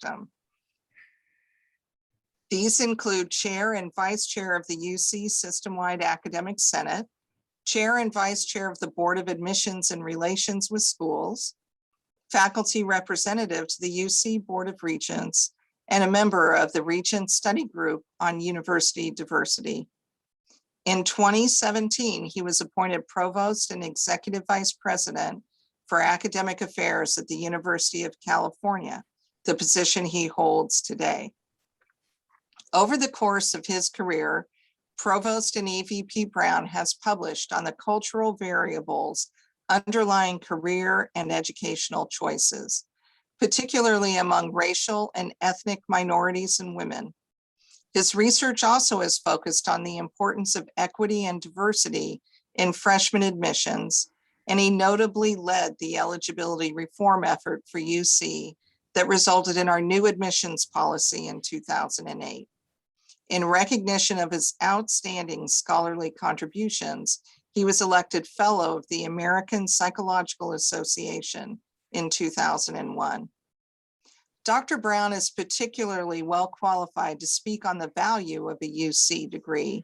them. These include chair and vice chair of the UC System-Wide Academic Senate, chair and vice chair of the Board of Admissions and Relations with Schools, faculty representative to the UC Board of Regents, and a member of the Regent Study Group on University Diversity. In 2017, he was appointed Provost and Executive Vice President for Academic Affairs at the University of California, the position he holds today. Over the course of his career, Provost and EVP Brown has published on the cultural variables underlying career and educational choices, particularly among racial and ethnic minorities and women. His research also is focused on the importance of equity and diversity in freshman admissions, and he notably led the eligibility reform effort for UC that resulted in our new admissions policy in 2008. In recognition of his outstanding scholarly contributions, he was elected Fellow of the American Psychological Association in 2001. Dr. Brown is particularly well qualified to speak on the value of a UC degree,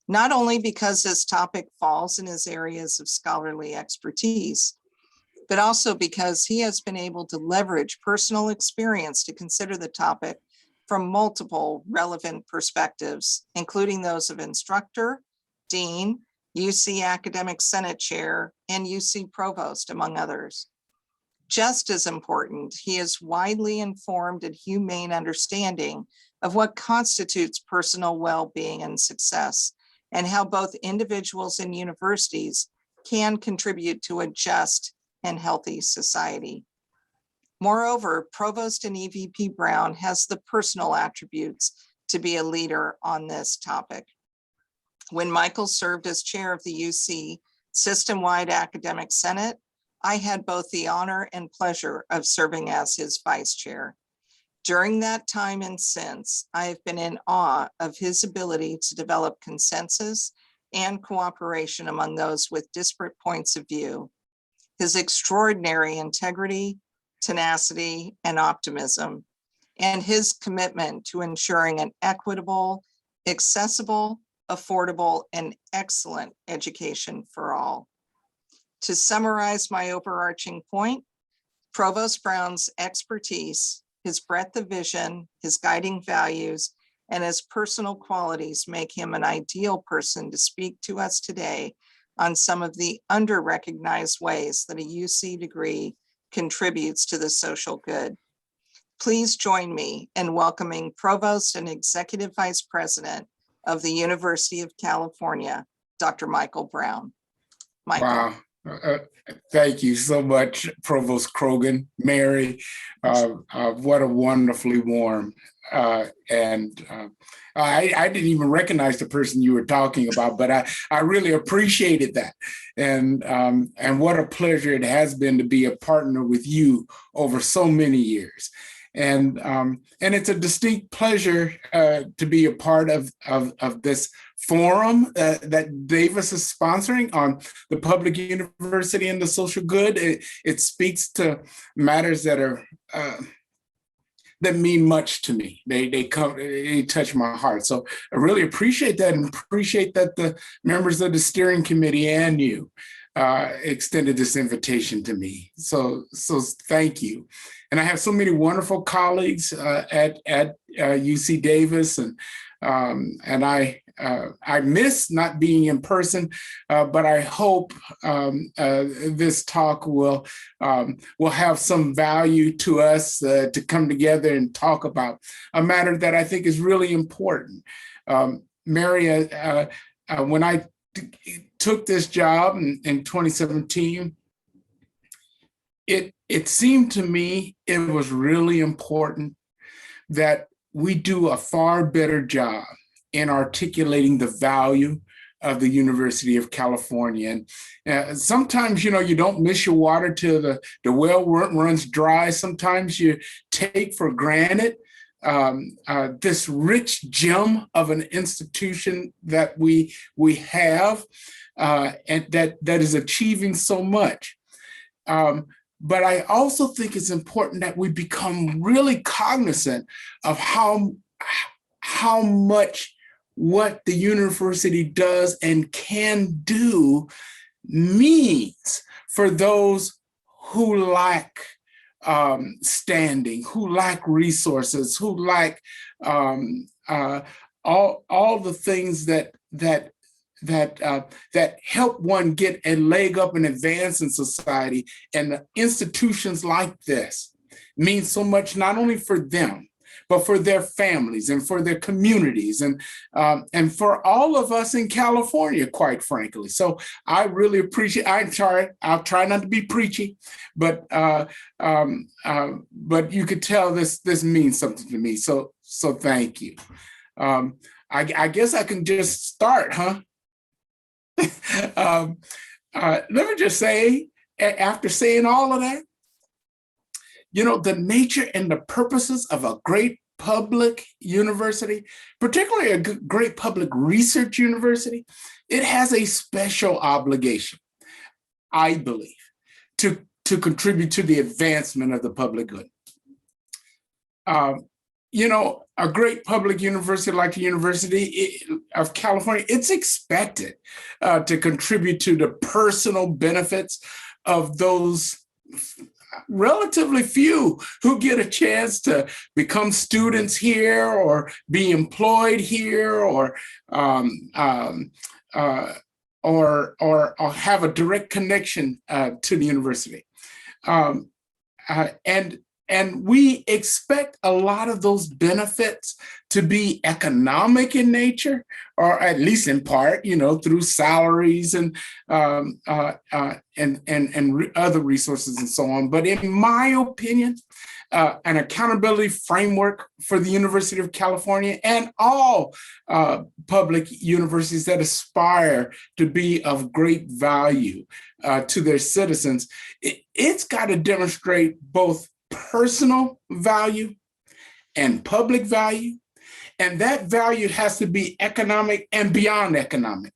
not only because his topic falls in his areas of scholarly expertise, but also because he has been able to leverage personal experience to consider the topic from multiple relevant perspectives, including those of instructor, dean, UC Academic Senate Chair, and UC Provost, among others. Just as important, he is widely informed and humane understanding of what constitutes personal well-being and success, and how both individuals and universities can contribute to a just and healthy society. Moreover, Provost and EVP Brown has the personal attributes to be a leader on this topic. When Michael served as chair of the UC System-Wide Academic Senate, I had both the honor and pleasure of serving as his vice chair. During that time and since, I have been in awe of his ability to develop consensus and cooperation among those with disparate points of view. His extraordinary integrity, tenacity, and optimism, and his commitment to ensuring an equitable, accessible, affordable, and excellent education for all. To summarize my overarching point, Provost Brown's expertise, his breadth of vision, his guiding values, and his personal qualities make him an ideal person to speak to us today on some of the under-recognized ways that a UC degree contributes to the social good. Please join me in welcoming Provost and Executive Vice President of the University of California, Dr. Michael Brown. Michael. Wow. Thank you so much, Provost Krogan. Mary, what a wonderfully warm I didn't even recognize the person you were talking about, but I really appreciated that. And what a pleasure it has been to be a partner with you over so many years. And it's a distinct pleasure to be a part of this forum that Davis is sponsoring on the public university and the social good. It speaks to matters that are that mean much to me. They touch my heart. So I really appreciate that, and appreciate that the members of the steering committee and you extended this invitation to me. So thank you. And I have so many wonderful colleagues at UC Davis, and I miss not being in person, but I hope this talk will have some value to us to come together and talk about a matter that I think is really important. Mary, when I took this job in 2017, it seemed to me it was really important that we do a far better job in articulating the value of the University of California. And sometimes, you don't miss your water till the well runs dry. Sometimes you take for granted this rich gem of an institution that we have and that is achieving so much. But I also think it's important that we become really cognizant of how much what the university does and can do means for those who lack standing, who lack resources, who lack all the things that help one get a leg up and advance in society. And institutions like this mean so much, not only for them, but for their families and for their communities and for all of us in California, quite frankly. So I really appreciate. I'll try not to be preachy, but you could tell this means something to me. So thank you. I guess I can just start, huh? Let me just say, after saying all of that, the nature and the purposes of a great public university, particularly a great public research university, it has a special obligation, I believe, to contribute to the advancement of the public good. A great public university like the University of California, it's expected to contribute to the personal benefits of those relatively few who get a chance to become students here or be employed here or have a direct connection to the university. And we expect a lot of those benefits to be economic in nature, or at least in part, through salaries and other resources and so on. But in my opinion, an accountability framework for the University of California and all public universities that aspire to be of great value to their citizens, it's got to demonstrate both personal value and public value. And that value has to be economic and beyond economic.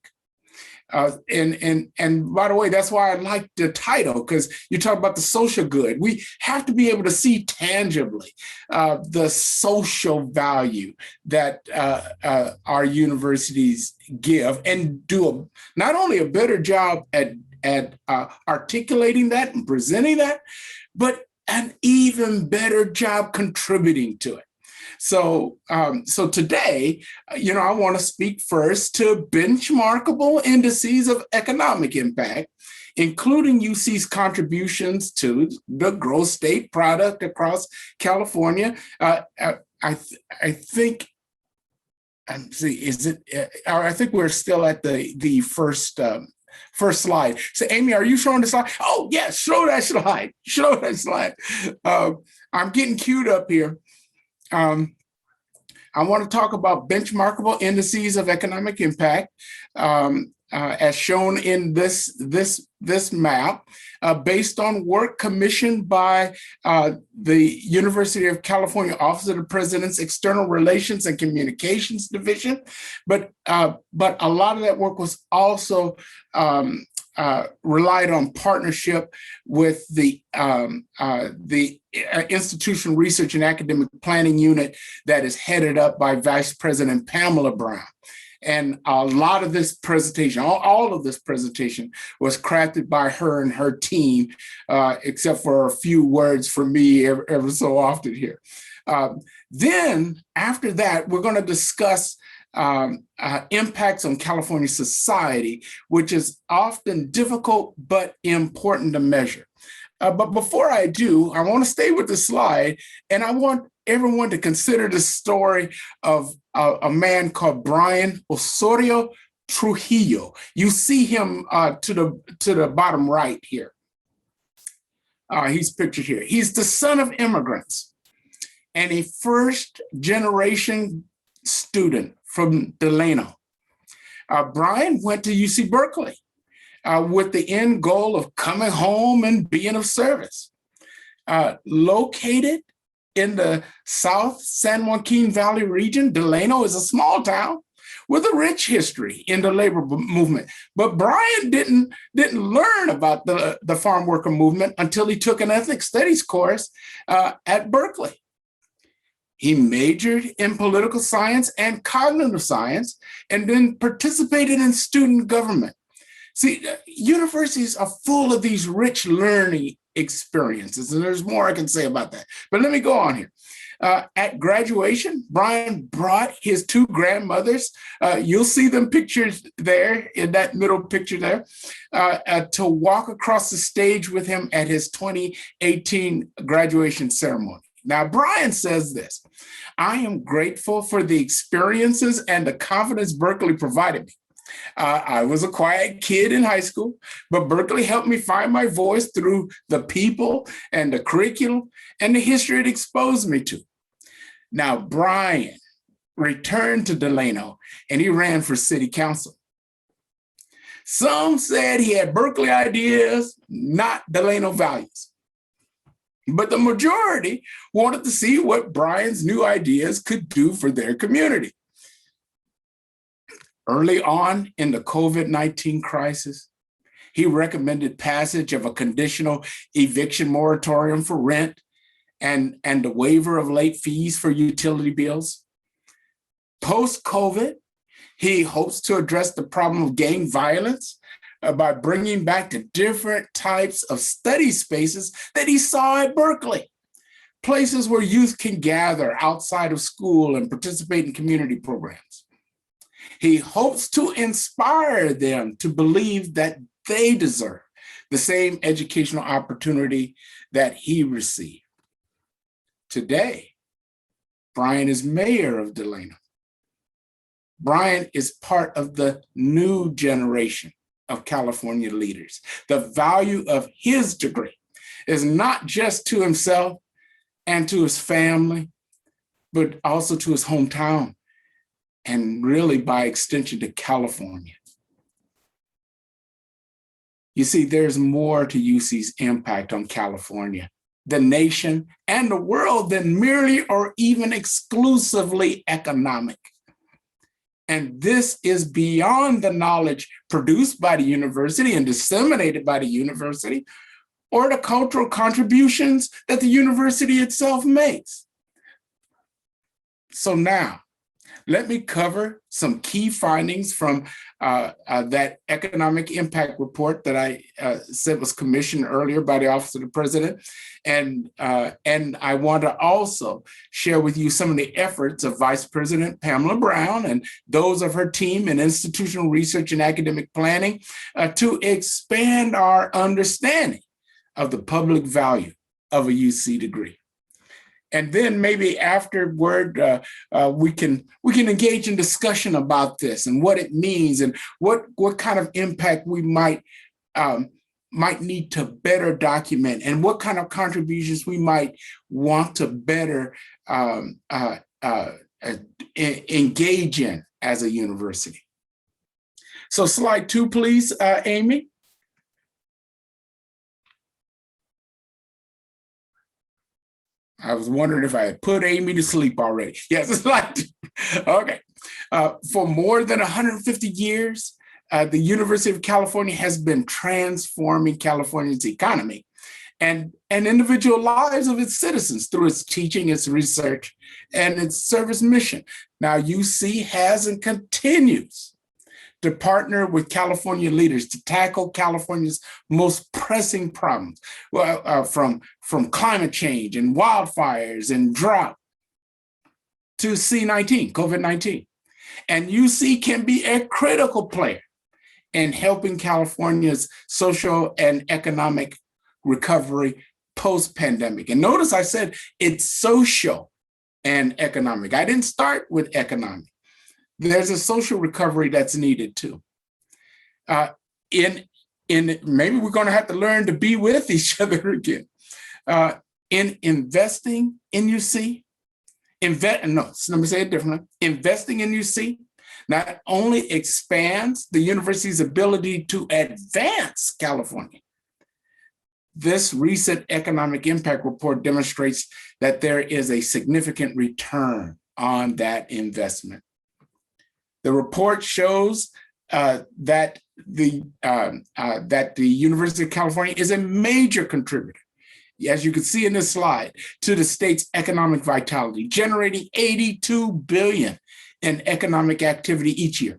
And by the way, that's why I like the title, because you talk about the social good. We have to be able to see tangibly the social value that our universities give and do not only a better job at articulating that and presenting that, but an even better job contributing to it. So today, I want to speak first to benchmarkable indices of economic impact, including UC's contributions to the gross state product across California. I think we're still at the first slide. So, Amy, are you showing the slide? Oh, yes, show that slide. Show that slide. I'm getting queued up here. I want to talk about benchmarkable indices of economic impact, as shown in this map, based on work commissioned by the University of California Office of the President's External Relations and Communications Division. But a lot of that work was also relied on partnership with the Institutional Research and Academic Planning Unit that is headed up by Vice President Pamela Brown. And a lot of this presentation, all of this presentation was crafted by her and her team, except for a few words from me ever so often here. Then after that, we're going to discuss impacts on California society, which is often difficult but important to measure. But before I do, I want to stay with the slide, and I want everyone to consider the story of a man called Brian Osorio Trujillo. You see him to the bottom right here. He's pictured here. He's the son of immigrants and a first-generation student from Delano. Brian went to UC Berkeley with the end goal of coming home and being of service. Located in the South San Joaquin Valley region, Delano is a small town with a rich history in the labor movement. But Brian didn't learn about the farm worker movement until he took an ethnic studies course at Berkeley. He majored in political science and cognitive science, and then participated in student government. See, universities are full of these rich learning experiences, and there's more I can say about that. But let me go on here. At graduation, Brian brought his two grandmothers, you'll see them pictures there in that middle picture there, to walk across the stage with him at his 2018 graduation ceremony. Now, Brian says this: "I am grateful for the experiences and the confidence Berkeley provided me. I was a quiet kid in high school, but Berkeley helped me find my voice through the people and the curriculum and the history it exposed me to." Now, Brian returned to Delano and he ran for city council. Some said he had Berkeley ideas, not Delano values. But the majority wanted to see what Brian's new ideas could do for their community. Early on in the COVID-19 crisis, he recommended passage of a conditional eviction moratorium for rent and the waiver of late fees for utility bills. Post-COVID, he hopes to address the problem of gang violence by bringing back the different types of study spaces that he saw at Berkeley, places where youth can gather outside of school and participate in community programs. He hopes to inspire them to believe that they deserve the same educational opportunity that he received. Today, Brian is mayor of Delano. Brian is part of the new generation of California leaders. The value of his degree is not just to himself and to his family, but also to his hometown, and really by extension to California. You see, there's more to UC's impact on California, the nation, and the world than merely or even exclusively economic. And this is beyond the knowledge produced by the university and disseminated by the university, or the cultural contributions that the university itself makes. So now, let me cover some key findings from that economic impact report that I said was commissioned earlier by the Office of the President. And I want to also share with you some of the efforts of Vice President Pamela Brown and those of her team in institutional research and academic planning to expand our understanding of the public value of a UC degree. And then maybe afterward, we can engage in discussion about this and what it means and what kind of impact we might need to better document and what kind of contributions we might want to better engage in as a university. So slide 2, please, Amy. I was wondering if I had put Amy to sleep already. Yes, it's like, okay. For more than 150 years, the University of California has been transforming California's economy and individual lives of its citizens through its teaching, its research, and its service mission. Now, UC has and continues to partner with California leaders to tackle California's most pressing problems, from climate change and wildfires and drought to C-19, COVID-19. And UC can be a critical player in helping California's social and economic recovery post-pandemic. And notice I said it's social and economic. I didn't start with economic. There's a social recovery that's needed too. Maybe we're going to have to learn to be with each other again. In investing in UC, let me say it differently. Investing in UC not only expands the university's ability to advance California. This recent economic impact report demonstrates that there is a significant return on that investment. The report shows that the University of California is a major contributor, as you can see in this slide, to the state's economic vitality, generating $82 billion in economic activity each year.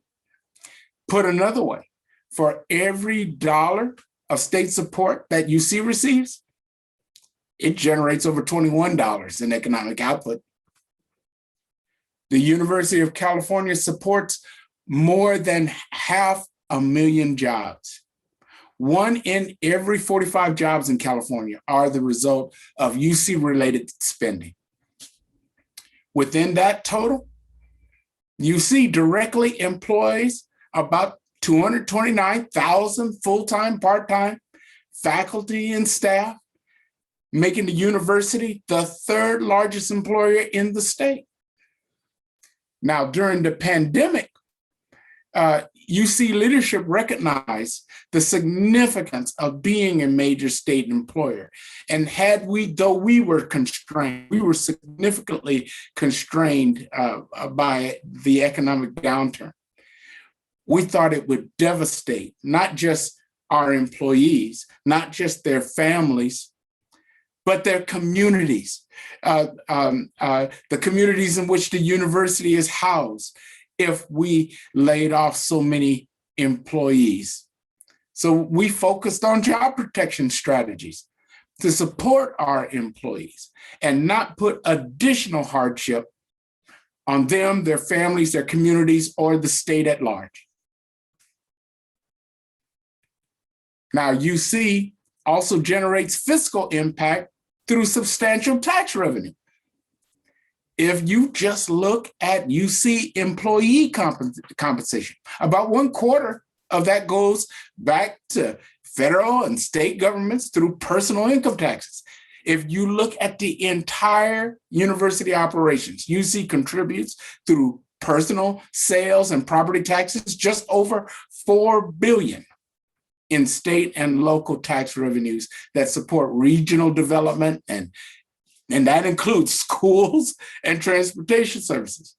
Put another way, for every dollar of state support that UC receives, it generates over $21 in economic output. The University of California supports more than 500,000 jobs. 1 in every 45 jobs in California are the result of UC-related spending. Within that total, UC directly employs about 229,000 full-time, part-time faculty and staff, making the university the 3rd largest employer in the state. Now, during the pandemic, UC leadership recognized the significance of being a major state employer. And though we were constrained, we were significantly constrained by the economic downturn. We thought it would devastate not just our employees, not just their families, but their communities, the communities in which the university is housed, if we laid off so many employees. So we focused on job protection strategies to support our employees and not put additional hardship on them, their families, their communities, or the state at large. Now, UC also generates fiscal impact through substantial tax revenue. If you just look at UC employee compensation, about 1/4 of that goes back to federal and state governments through personal income taxes. If you look at the entire university operations, UC contributes through personal, sales, and property taxes just over $4 billion in state and local tax revenues that support regional development, and that includes schools and transportation services.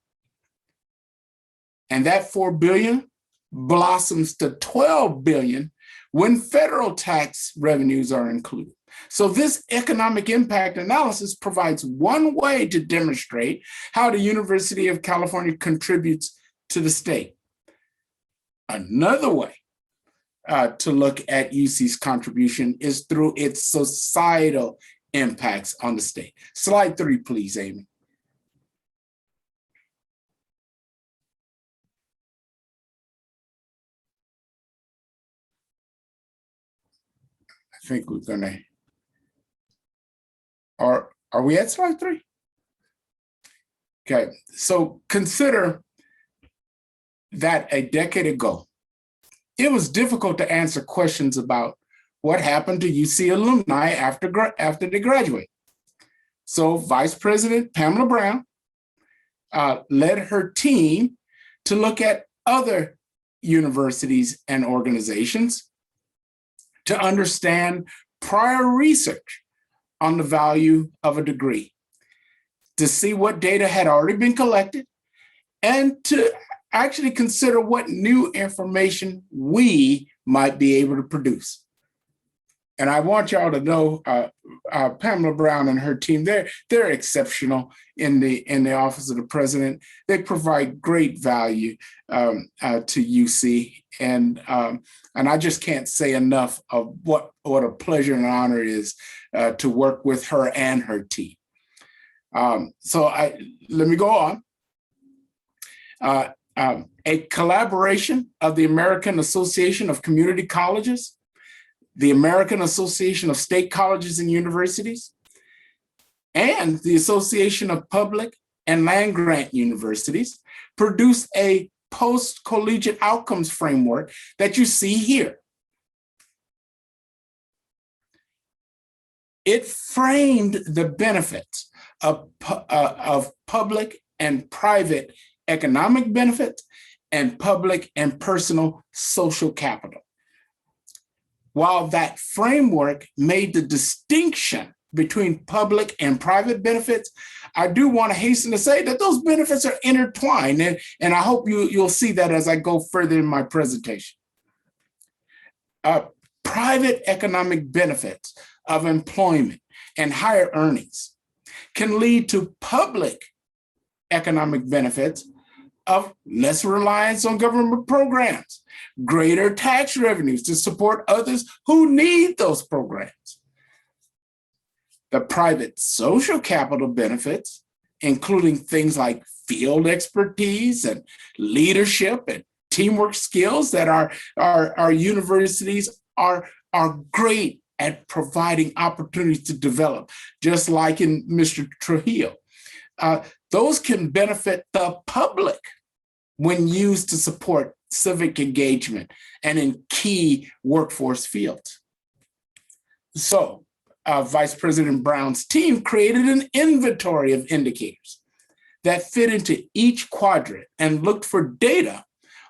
And that $4 billion blossoms to $12 billion when federal tax revenues are included. So this economic impact analysis provides one way to demonstrate how the University of California contributes to the state. Another way to look at UC's contribution is through its societal impacts on the state. Slide 3, please, Amy. I think we're gonna, are we at slide 3? Okay, so consider that a decade ago, it was difficult to answer questions about what happened to UC alumni after they graduate. So Vice President Pamela Brown led her team to look at other universities and organizations to understand prior research on the value of a degree, to see what data had already been collected, and to actually consider what new information we might be able to produce. And I want y'all to know Pamela Brown and her team, they're exceptional in the office of the president. They provide great value to UC, and I just can't say enough of what a pleasure and honor it is to work with her and her team. Let me go on. A collaboration of the American Association of Community Colleges, the American Association of State Colleges and Universities, and the Association of Public and Land-Grant Universities produced a post-collegiate outcomes framework that you see here. It framed the benefits of public and private economic benefits and public and personal social capital. While that framework made the distinction between public and private benefits, I do want to hasten to say that those benefits are intertwined, and I hope you'll see that as I go further in my presentation. Private economic benefits of employment and higher earnings can lead to public economic benefits of less reliance on government programs, greater tax revenues to support others who need those programs. The private social capital benefits, including things like field expertise and leadership and teamwork skills that our universities are great at providing opportunities to develop, just like in Mr. Trujillo. Those can benefit the public when used to support civic engagement and in key workforce fields. So Vice President Brown's team created an inventory of indicators that fit into each quadrant and looked for data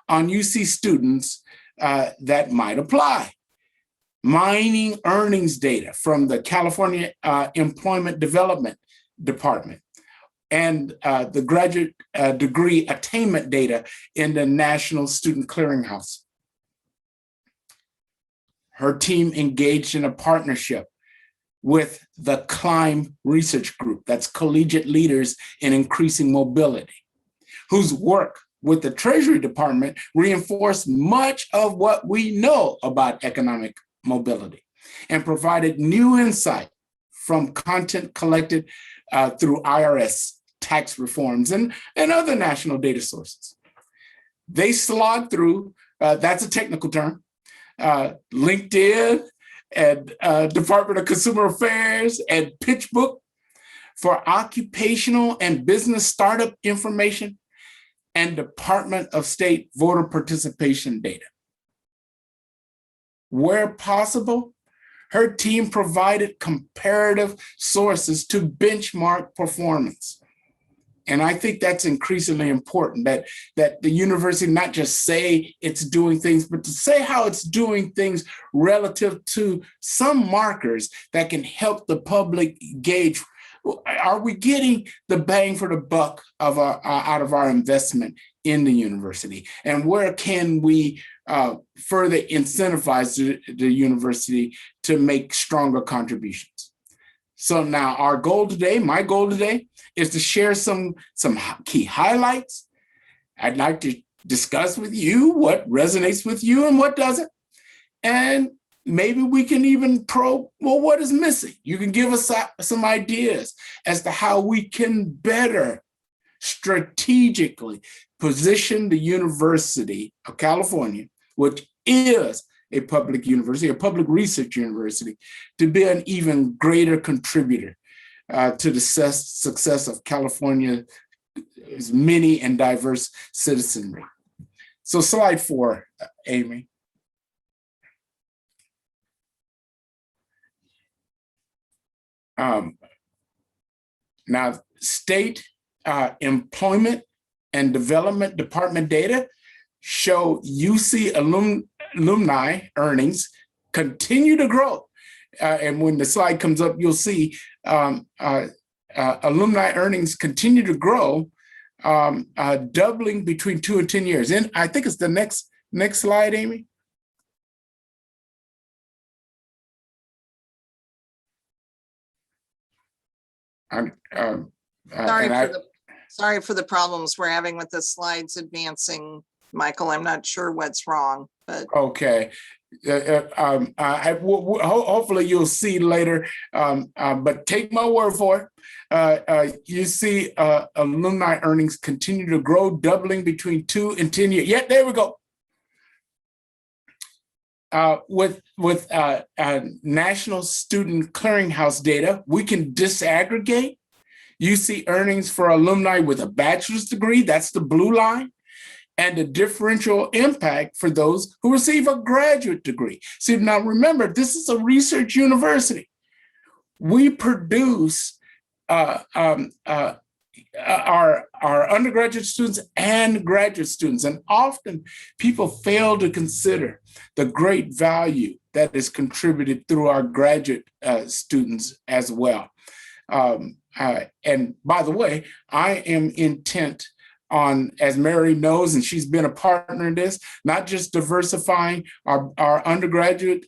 on UC students that might apply. Mining earnings data from the California Employment Development Department and the graduate degree attainment data in the National Student Clearinghouse. Her team engaged in a partnership with the CLIMB Research Group, that's Collegiate Leaders in Increasing Mobility, whose work with the Treasury Department reinforced much of what we know about economic mobility and provided new insight from content collected through IRS tax reforms and other national data sources. They slogged through, that's a technical term, LinkedIn and Department of Consumer Affairs and PitchBook for occupational and business startup information and Department of State voter participation data. Where possible, her team provided comparative sources to benchmark performance. And I think that's increasingly important, that the university not just say it's doing things, but to say how it's doing things relative to some markers that can help the public gauge, are we getting the bang for the buck of out of our investment in the university? And where can we further incentivize the university to make stronger contributions? So now our goal today, my goal today, is to share some key highlights. I'd like to discuss with you what resonates with you and what doesn't. And maybe we can even probe, well, what is missing? You can give us some ideas as to how we can better strategically position the University of California, which is a public university, a public research university, to be an even greater contributor to the success of California's many and diverse citizenry. So slide 4, Amy. Now, state employment and development department data show UC alumni earnings continue to grow. And when the slide comes up, you'll see alumni earnings continue to grow, doubling between 2 and 10 years. And I think it's the next slide, Amy. Sorry for the problems we're having with the slides advancing, Michael. I'm not sure what's wrong, but okay. Hopefully you'll see later, but take my word for it. You see alumni earnings continue to grow, doubling between 2 and 10 years. Yeah, there we go. With National Student Clearinghouse data, we can disaggregate. You see earnings for alumni with a bachelor's degree, that's the blue line, and the differential impact for those who receive a graduate degree. See, now remember, this is a research university. We produce our undergraduate students and graduate students, and often people fail to consider the great value that is contributed through our graduate students as well. And by the way, I am intent on, as Mary knows, and she's been a partner in this, not just diversifying our undergraduate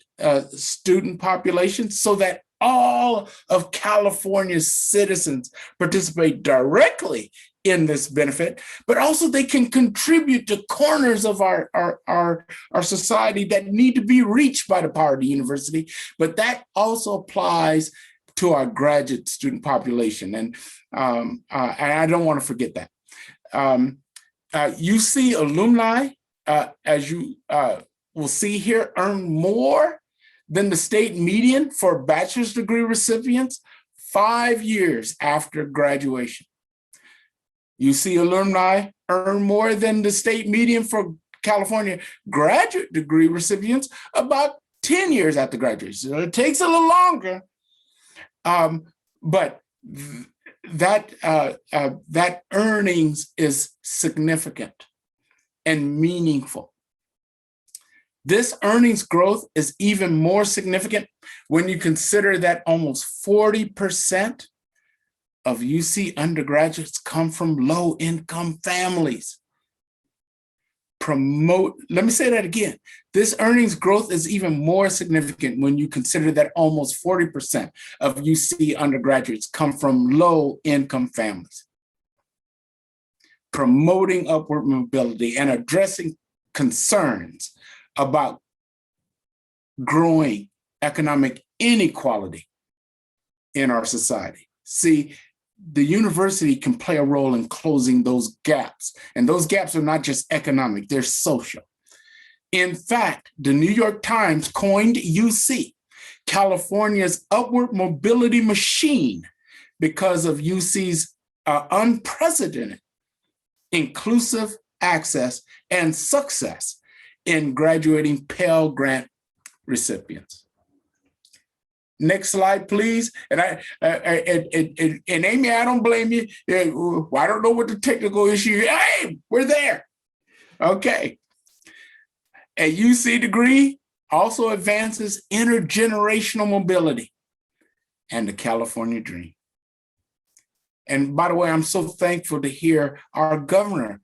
student population so that all of California's citizens participate directly in this benefit, but also they can contribute to corners of our society that need to be reached by the power of the university. But that also applies to our graduate student population. And I don't want to forget that. UC alumni, as you will see here, earn more than the state median for bachelor's degree recipients 5 years after graduation. UC alumni earn more than the state median for California graduate degree recipients about 10 years after graduation. So it takes a little longer, but that earnings is significant and meaningful. This earnings growth is even more significant when you consider that almost 40% of UC undergraduates come from low-income families. Let me say that again. This earnings growth is even more significant when you consider that almost 40% of UC undergraduates come from low-income families. Promoting upward mobility and addressing concerns about growing economic inequality in our society. See, the university can play a role in closing those gaps. And those gaps are not just economic, they're social. In fact, the New York Times coined UC California's upward mobility machine because of UC's unprecedented inclusive access and success in graduating Pell Grant recipients. Next slide, please. And Amy, I don't blame you. I don't know what the technical issue is. Hey, we're there. Okay. A UC degree also advances intergenerational mobility and the California dream. And by the way, I'm so thankful to hear our governor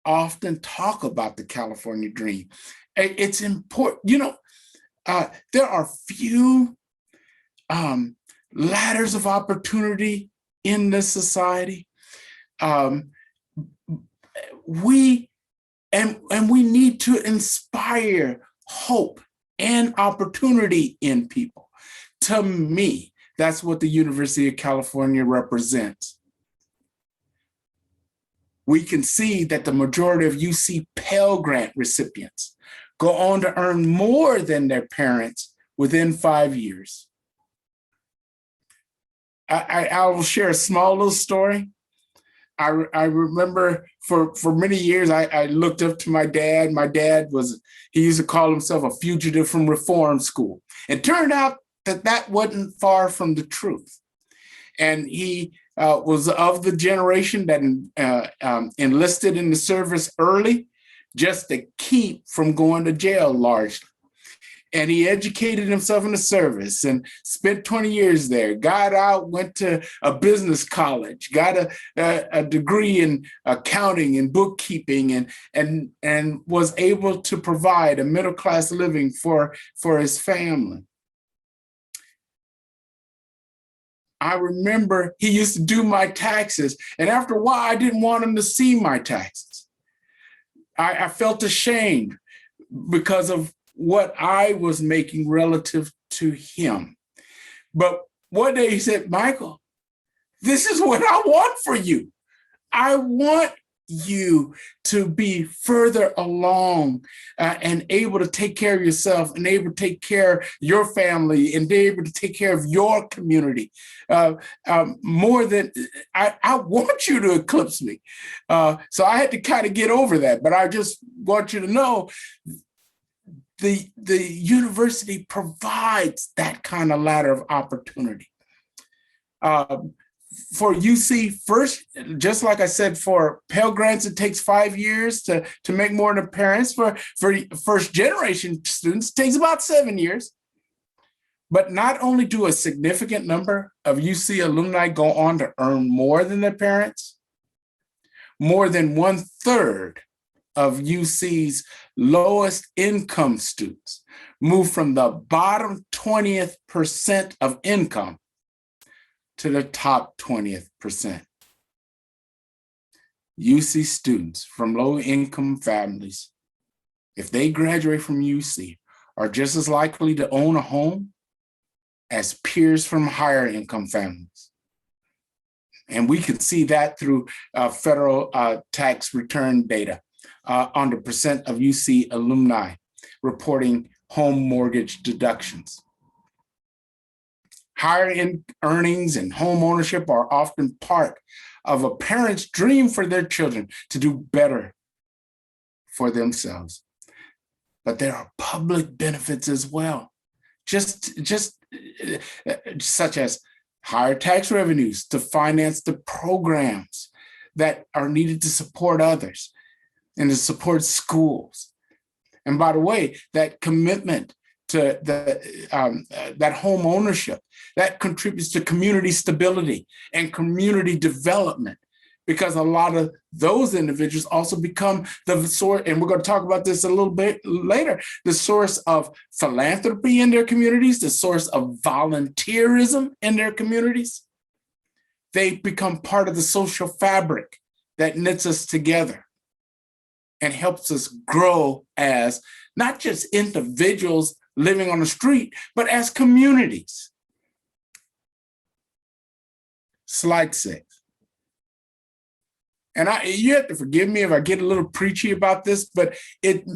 often talk about the California dream. It's important. You know, there are few ladders of opportunity in this society. We need to inspire hope and opportunity in people. To me, that's what the University of California represents. We can see that the majority of UC Pell Grant recipients go on to earn more than their parents within 5 years. I will share a small little story. I remember for many years, I looked up to my dad. My dad he used to call himself a fugitive from reform school. It turned out that wasn't far from the truth. And he was of the generation that enlisted in the service early just to keep from going to jail largely. And he educated himself in the service and spent 20 years there, got out, went to a business college, got a degree in accounting and bookkeeping, and was able to provide a middle-class living for his family. I remember he used to do my taxes, and after a while, I didn't want him to see my taxes. I felt ashamed because of what I was making relative to him. But one day he said, Michael, this is what I want for you. I want you to be further along and able to take care of yourself and able to take care of your family and be able to take care of your community. More than, I want you to eclipse me. So I had to kind of get over that, but I just want you to know the university provides that kind of ladder of opportunity. For UC, first, just like I said, for Pell Grants, it takes 5 years to make more than parents. For first generation students, it takes about 7 years. But not only do a significant number of UC alumni go on to earn more than their parents, more than 1/3 of UC's lowest income students move from the bottom 20th percent of income to the top 20th percent. UC students from low income families, if they graduate from UC, are just as likely to own a home as peers from higher income families. And we can see that through federal tax return data on the percent of UC alumni reporting home mortgage deductions. Higher earnings and home ownership are often part of a parent's dream for their children to do better for themselves. But there are public benefits as well, just such as higher tax revenues to finance the programs that are needed to support others and to support schools. And by the way, that commitment to that home ownership, that contributes to community stability and community development, because a lot of those individuals also become the source, and we're going to talk about this a little bit later, the source of philanthropy in their communities, the source of volunteerism in their communities. They become part of the social fabric that knits us together and helps us grow as not just individuals living on the street, but as communities. Slide 6. And you have to forgive me if I get a little preachy about this, but it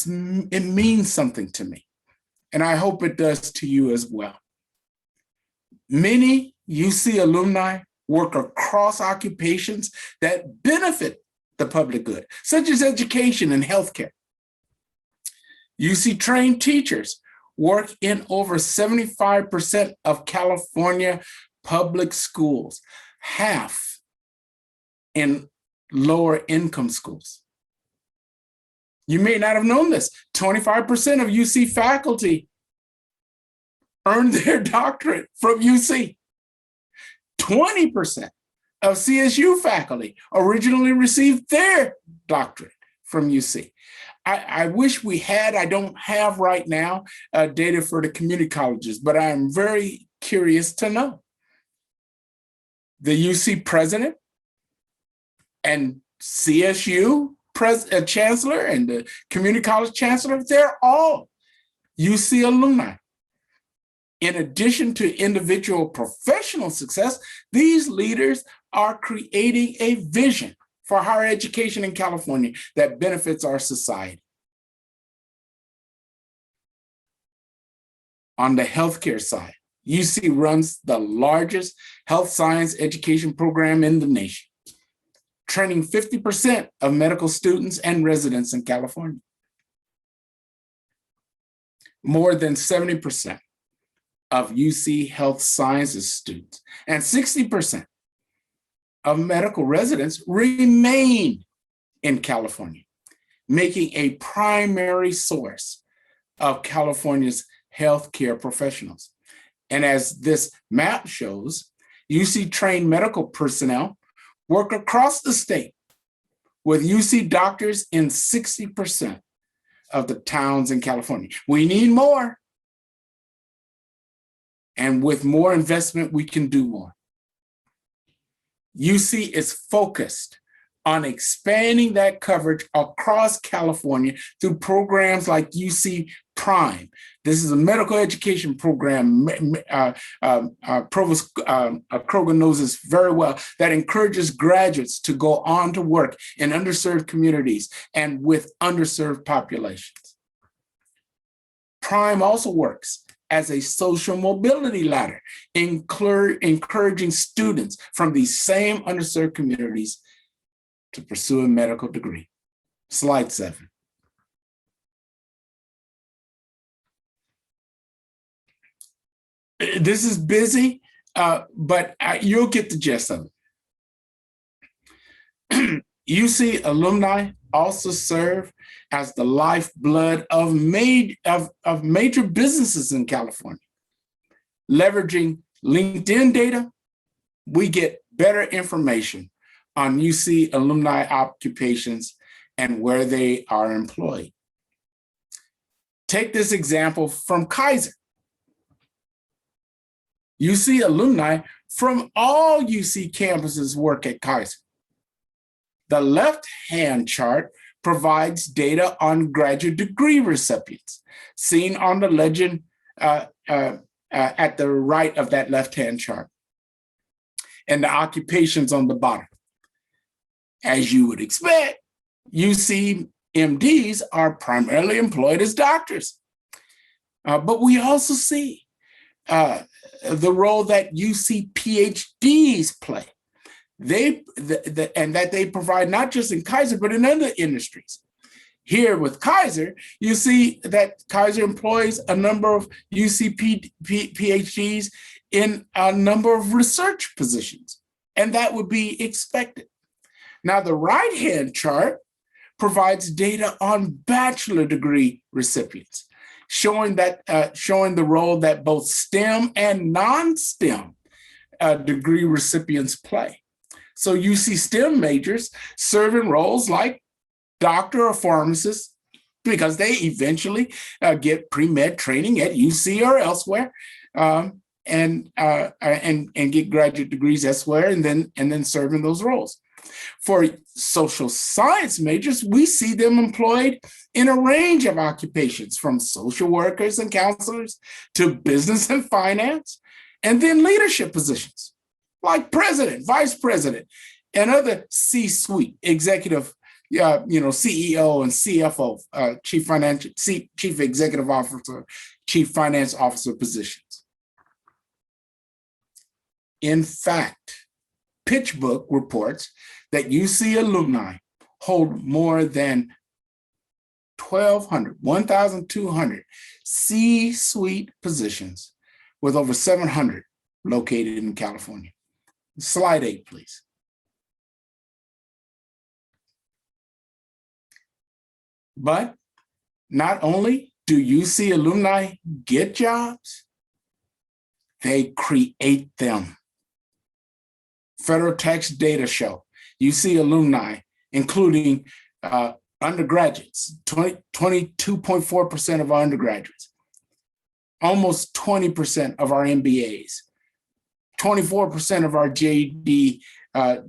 means something to me. And I hope it does to you as well. Many UC alumni work across occupations that benefit the public good, such as education and healthcare. UC trained teachers work in over 75% of California public schools, half in lower income schools. You may not have known this. 25% of UC faculty earned their doctorate from UC. 20% of CSU faculty originally received their doctorate from UC. I wish we had, I don't have right now, data for the community colleges, but I'm very curious to know. The UC president and CSU chancellor and the community college chancellor, they're all UC alumni. In addition to individual professional success, these leaders are creating a vision for higher education in California that benefits our society. On the healthcare side, UC runs the largest health science education program in the nation, training 50% of medical students and residents in California. More than 70% of UC health sciences students and 60% of medical residents remain in California, making a primary source of California's healthcare professionals. And as this map shows, UC trained medical personnel work across the state with UC doctors in 60% of the towns in California. We need more. And with more investment, we can do more. UC is focused on expanding that coverage across California through programs like UC Prime. This is a medical education program, Provost Kroger knows this very well, that encourages graduates to go on to work in underserved communities and with underserved populations. Prime also works as a social mobility ladder, encouraging students from these same underserved communities to pursue a medical degree. Slide 7. This is busy, but you'll get the gist of it. UC alumni also serve as the lifeblood of major businesses in California. Leveraging LinkedIn data, we get better information on UC alumni occupations and where they are employed. Take this example from Kaiser. UC alumni from all UC campuses work at Kaiser. The left-hand chart provides data on graduate degree recipients, seen on the legend at the right of that left-hand chart, and the occupations on the bottom. As you would expect, UC MDs are primarily employed as doctors. But we also see the role that UC PhDs play. And that they provide not just in Kaiser, but in other industries. Here with Kaiser, you see that Kaiser employs a number of UC PhDs in a number of research positions, and that would be expected. Now, the right-hand chart provides data on bachelor degree recipients, showing the role that both STEM and non-STEM degree recipients play. So you see STEM majors serve in roles like doctor or pharmacist because they eventually get pre-med training at UC or elsewhere, and get graduate degrees elsewhere, and then serve in those roles. For social science majors, we see them employed in a range of occupations, from social workers and counselors to business and finance, and then leadership positions like president, vice president, and other C-suite executive, CEO and CFO, chief executive officer, chief finance officer positions. In fact, PitchBook reports that UC alumni hold more than 1,200 C-suite positions, with over 700 located in California. Slide 8, please. But not only do UC alumni get jobs, they create them. Federal tax data show UC alumni, including undergraduates, 22.4% of our undergraduates, almost 20% of our MBAs, 24% of our JD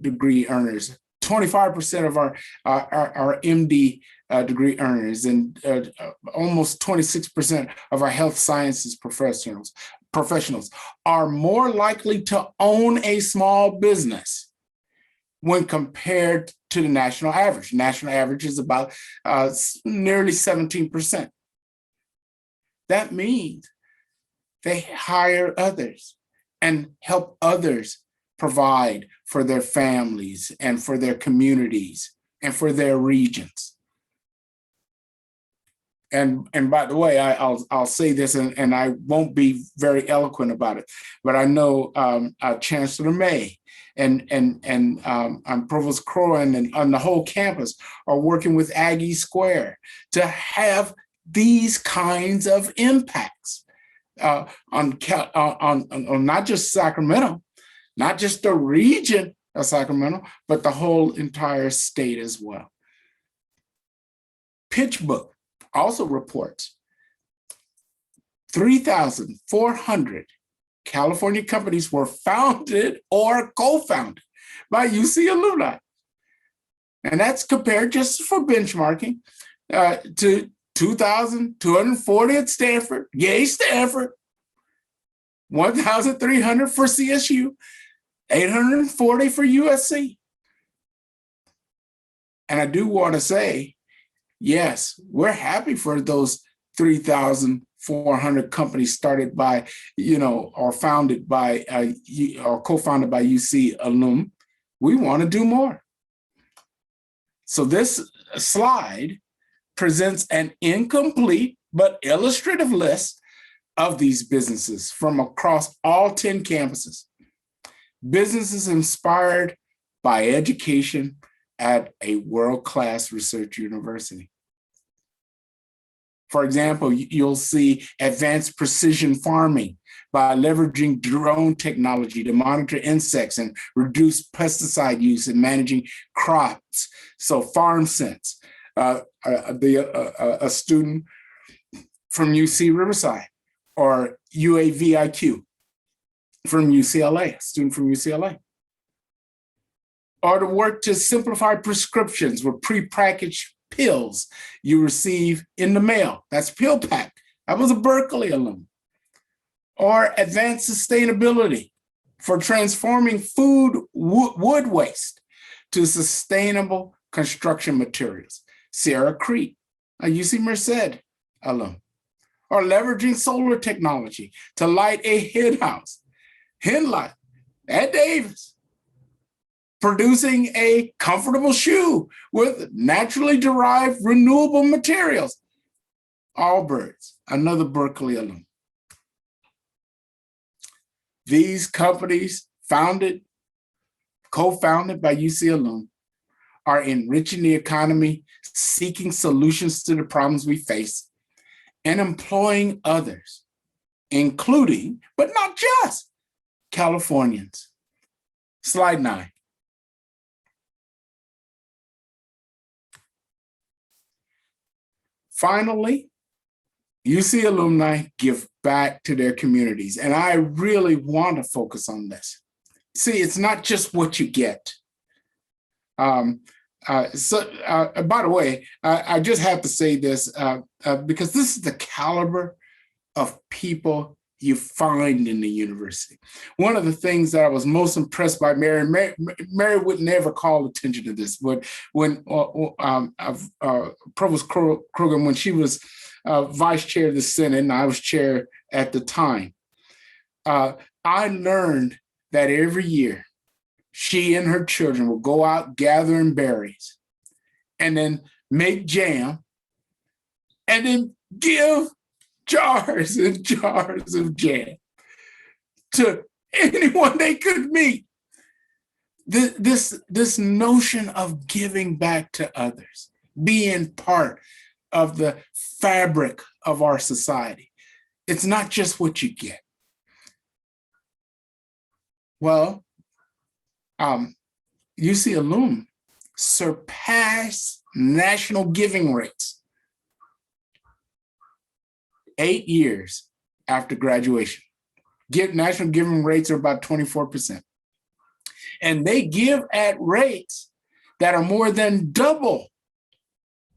degree earners, 25% of our MD degree earners, and almost 26% of our health sciences professionals are more likely to own a small business when compared to the national average. National average is about nearly 17%. That means they hire others and help others provide for their families and for their communities and for their regions. And by the way, I'll say this, and I won't be very eloquent about it, but I know Chancellor May and Provost Crowan and on the whole campus are working with Aggie Square to have these kinds of impacts on not just Sacramento, not just the region of Sacramento, but the whole entire state as well. PitchBook also reports 3,400 California companies were founded or co-founded by UC alumni. And that's compared, just for benchmarking, to 2,240 at Stanford, yay Stanford, 1,300 for CSU, 840 for USC. And I do want to say, yes, we're happy for those 3,400 companies started by, or founded by, or co-founded by UC alum. We want to do more. So this slide presents an incomplete but illustrative list of these businesses from across all 10 campuses. Businesses inspired by education at a world-class research university. For example, you'll see advanced precision farming by leveraging drone technology to monitor insects and reduce pesticide use and managing crops. So Farm Sense, a student from UC Riverside, or UAVIQ from UCLA, a student from UCLA. Or to work to simplify prescriptions with prepackaged pills you receive in the mail. That's PillPack. I was a Berkeley alum. Or advanced sustainability for transforming wood waste to sustainable construction materials. Sierra Creek, a UC Merced alum. Or leveraging solar technology to light a hen house, hen light at Davis. Producing a comfortable shoe with naturally derived renewable materials. Allbirds, another Berkeley alum. These companies co-founded by UC alum, are enriching the economy, seeking solutions to the problems we face, and employing others, including, but not just, Californians. Slide 9. Finally, UC alumni give back to their communities, and I really want to focus on this. See, it's not just what you get. By the way, I just have to say this because this is the caliber of people you find in the university. One of the things that I was most impressed by Mary would never call attention to this, but when Provost Krogan, when she was vice chair of the Senate and I was chair at the time, I learned that every year she and her children will go out gathering berries and then make jam and then give jars and jars of jam to anyone they could meet. This notion of giving back to others, being part of the fabric of our society. It's not just what you get. Well, UC alum surpassed national giving rates 8 years after graduation. National giving rates are about 24%. And they give at rates that are more than double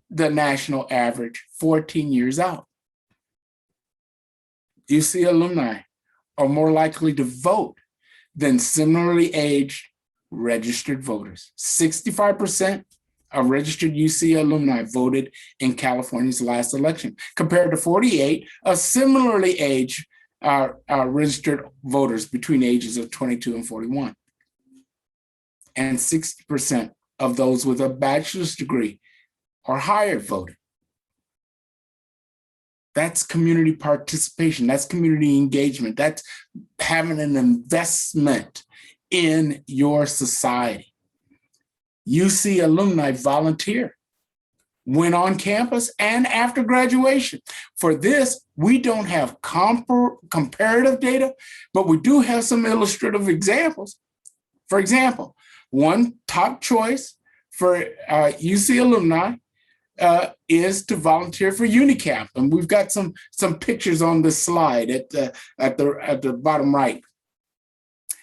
the national average 14 years out. UC alumni are more likely to vote than similarly aged registered voters. 65% of registered UC alumni voted in California's last election, compared to 48% of similarly aged registered voters between ages of 22 and 41. And 60% of those with a bachelor's degree or higher voted. That's community participation. That's community engagement. That's having an investment in your society. UC alumni volunteer when on campus and after graduation. For this, we don't have comparative data, but we do have some illustrative examples. For example, one top choice for UC alumni is to volunteer for Unicamp, and we've got some pictures on this slide at the bottom right.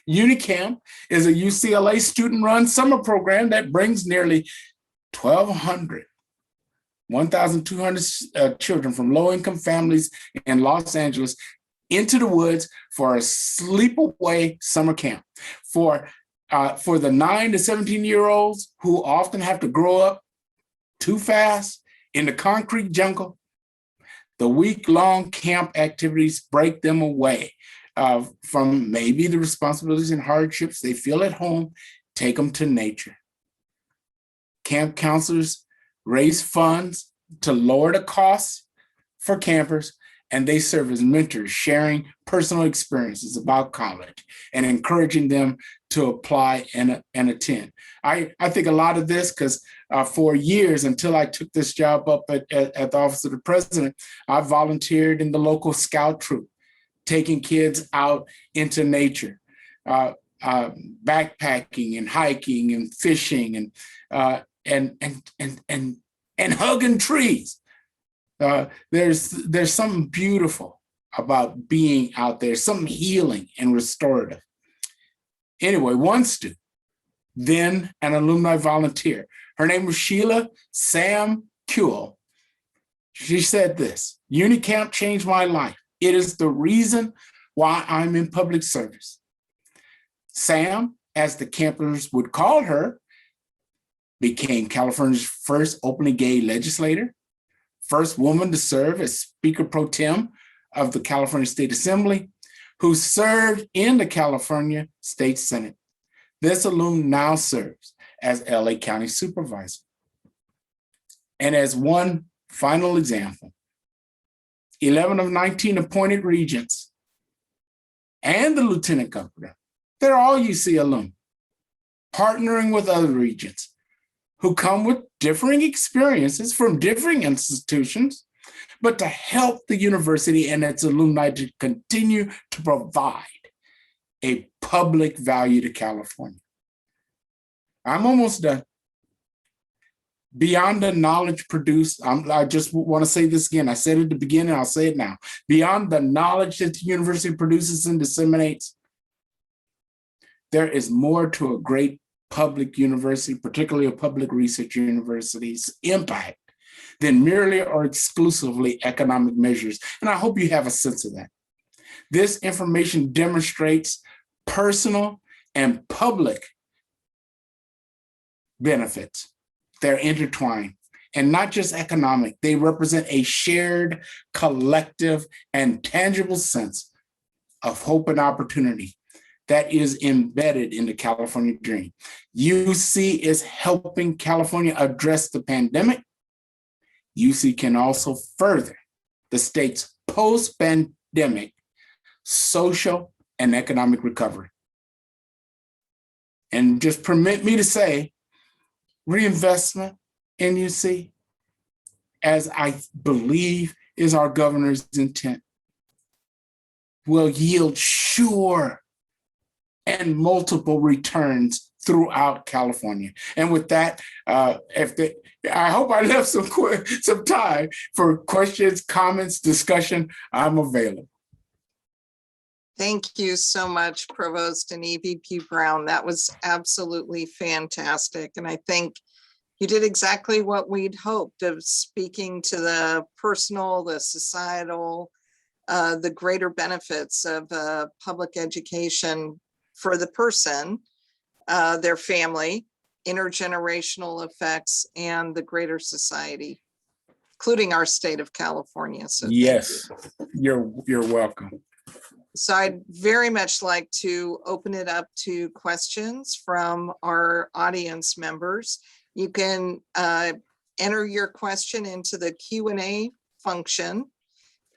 Unicamp is a UCLA student-run summer program that brings nearly 1,200 children from low-income families in Los Angeles into the woods for a sleep-away summer camp. For the 9 to 17-year-olds who often have to grow up too fast in the concrete jungle, the week-long camp activities break them away from maybe the responsibilities and hardships they feel at home, take them to nature. Camp counselors raise funds to lower the costs for campers, and they serve as mentors, sharing personal experiences about college and encouraging them to apply and attend. I think a lot of this, because for years until I took this job up at the Office of the President. I volunteered in the local scout troop, taking kids out into nature, backpacking and hiking and fishing and hugging trees. There's something beautiful about being out there, something healing and restorative. Anyway, one student, then an alumni volunteer. Her name was Sheila Sam Kuehl. She said this: UniCamp changed my life. It is the reason why I'm in public service. Sam, as the campers would call her, became California's first openly gay legislator, first woman to serve as Speaker Pro Tem of the California State Assembly, who served in the California State Senate. This alum now serves as LA County Supervisor. And as one final example, 11 of 19 appointed regents and the Lieutenant Governor, they're all UC alum, partnering with other regents who come with differing experiences from differing institutions, but to help the university and its alumni to continue to provide a public value to California. I'm almost done. Beyond the knowledge produced, I just want to say this again. I said it at the beginning, I'll say it now. Beyond the knowledge that the university produces and disseminates, there is more to a great public university, particularly a public research university's impact than merely or exclusively economic measures. And I hope you have a sense of that. This information demonstrates personal and public benefits. They're intertwined and not just economic. They represent a shared, collective, and tangible sense of hope and opportunity that is embedded in the California dream. UC is helping California address the pandemic. UC can also further the state's post-pandemic social and economic recovery. And just permit me to say, reinvestment in UC, as I believe is our governor's intent, will yield sure and multiple returns throughout California. And with that, I hope I left some time for questions, comments, discussion. I'm available. Thank you so much, Provost and EVP Brown. That was absolutely fantastic. And I think you did exactly what we'd hoped, of speaking to the personal, the societal, the greater benefits of public education for the person, their family, intergenerational effects, and the greater society, including our state of California. So yes, you're welcome. So I'd very much like to open it up to questions from our audience members. You can enter your question into the Q&A function,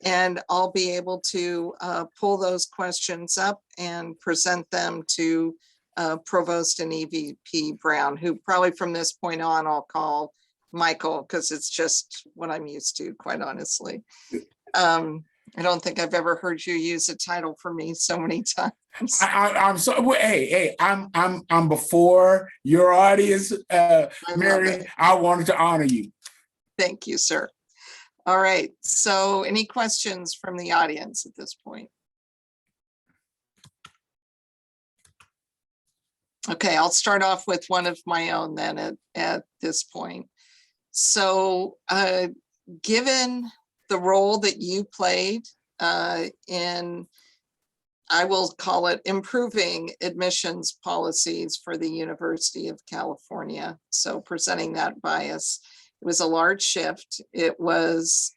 and I'll be able to pull those questions up and present them to Provost and EVP Brown, who probably from this point on I'll call Michael, because it's just what I'm used to, quite honestly. I don't think I've ever heard you use a title for me so many times. I'm so hey, I'm before your audience, Mary. I wanted to honor you. Thank you, sir. All right. So, any questions from the audience at this point? Okay, I'll start off with one of my own then at this point. So, given the role that you played in, I will call it, improving admissions policies for the University of California. So presenting that bias, it was a large shift. It was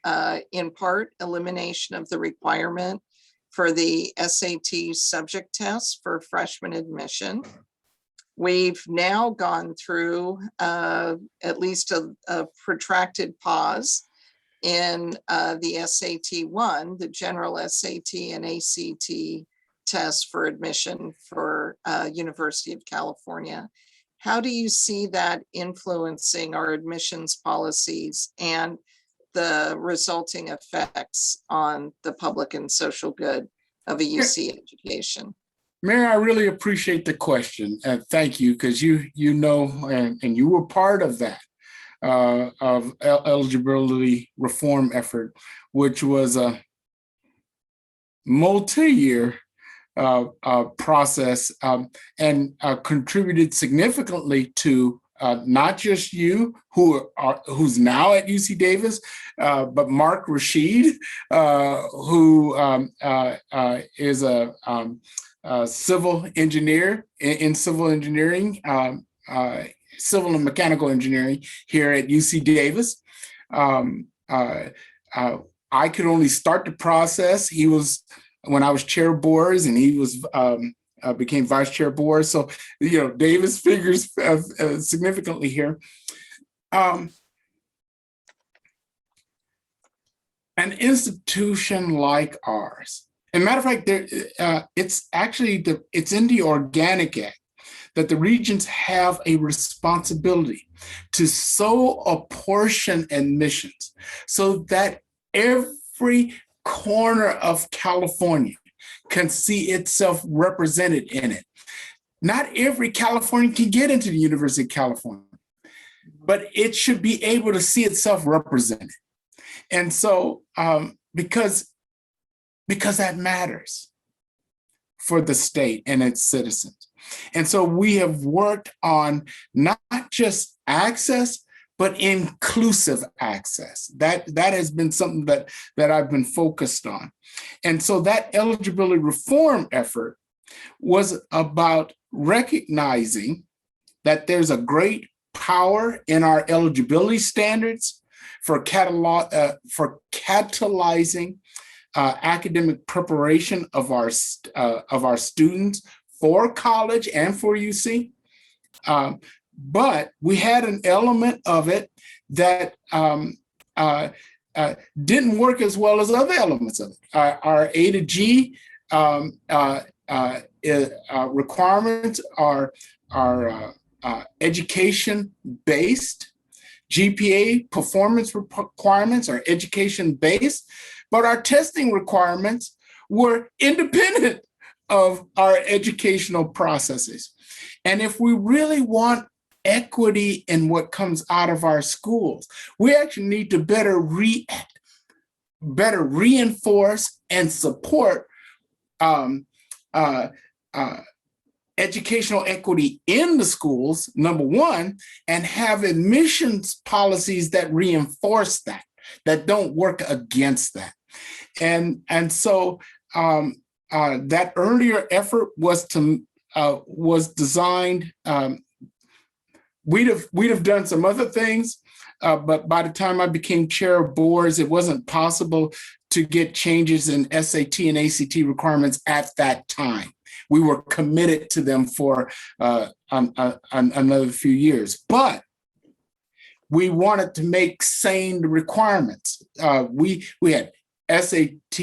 in part elimination of the requirement for the SAT subject test for freshman admission. We've now gone through at least a protracted pause in the SAT-1, the general SAT and ACT test for admission for University of California. How do you see that influencing our admissions policies and the resulting effects on the public and social good of a UC education? Mary, I really appreciate the question. Thank you, because you know, and you were part of that of eligibility reform effort, which was a multi-year process and contributed significantly to not just you, who's now at UC Davis, but Mark Rashid, who is a civil engineer in civil engineering, civil and mechanical engineering here at UC Davis. I could only start the process. He was, when I was chair of boards, and he was became vice chair of boards. So, you know, Davis figures significantly here. An institution like ours, as a matter of fact, it's actually it's in the Organic Act that the regions have a responsibility to so apportion admissions so that every corner of California can see itself represented in it. Not every Californian can get into the University of California, but it should be able to see itself represented. And so, because that matters for the state and its citizens. And so we have worked on not just access, but inclusive access. That has been something that I've been focused on. And so that eligibility reform effort was about recognizing that there's a great power in our eligibility standards for catalyzing academic preparation of our students for college and for UC. But we had an element of it that didn't work as well as other elements of it. Our A to G requirements are education-based. GPA performance requirements are education-based, but our testing requirements were independent of our educational processes. And if we really want equity in what comes out of our schools, we actually need to better reinforce and support educational equity in the schools, number one, and have admissions policies that reinforce that don't work against that. And so that earlier effort was designed. We'd have done some other things, but by the time I became chair of boards, it wasn't possible to get changes in SAT and ACT requirements at that time. We were committed to them for another few years, but we wanted to make sane requirements. We had SAT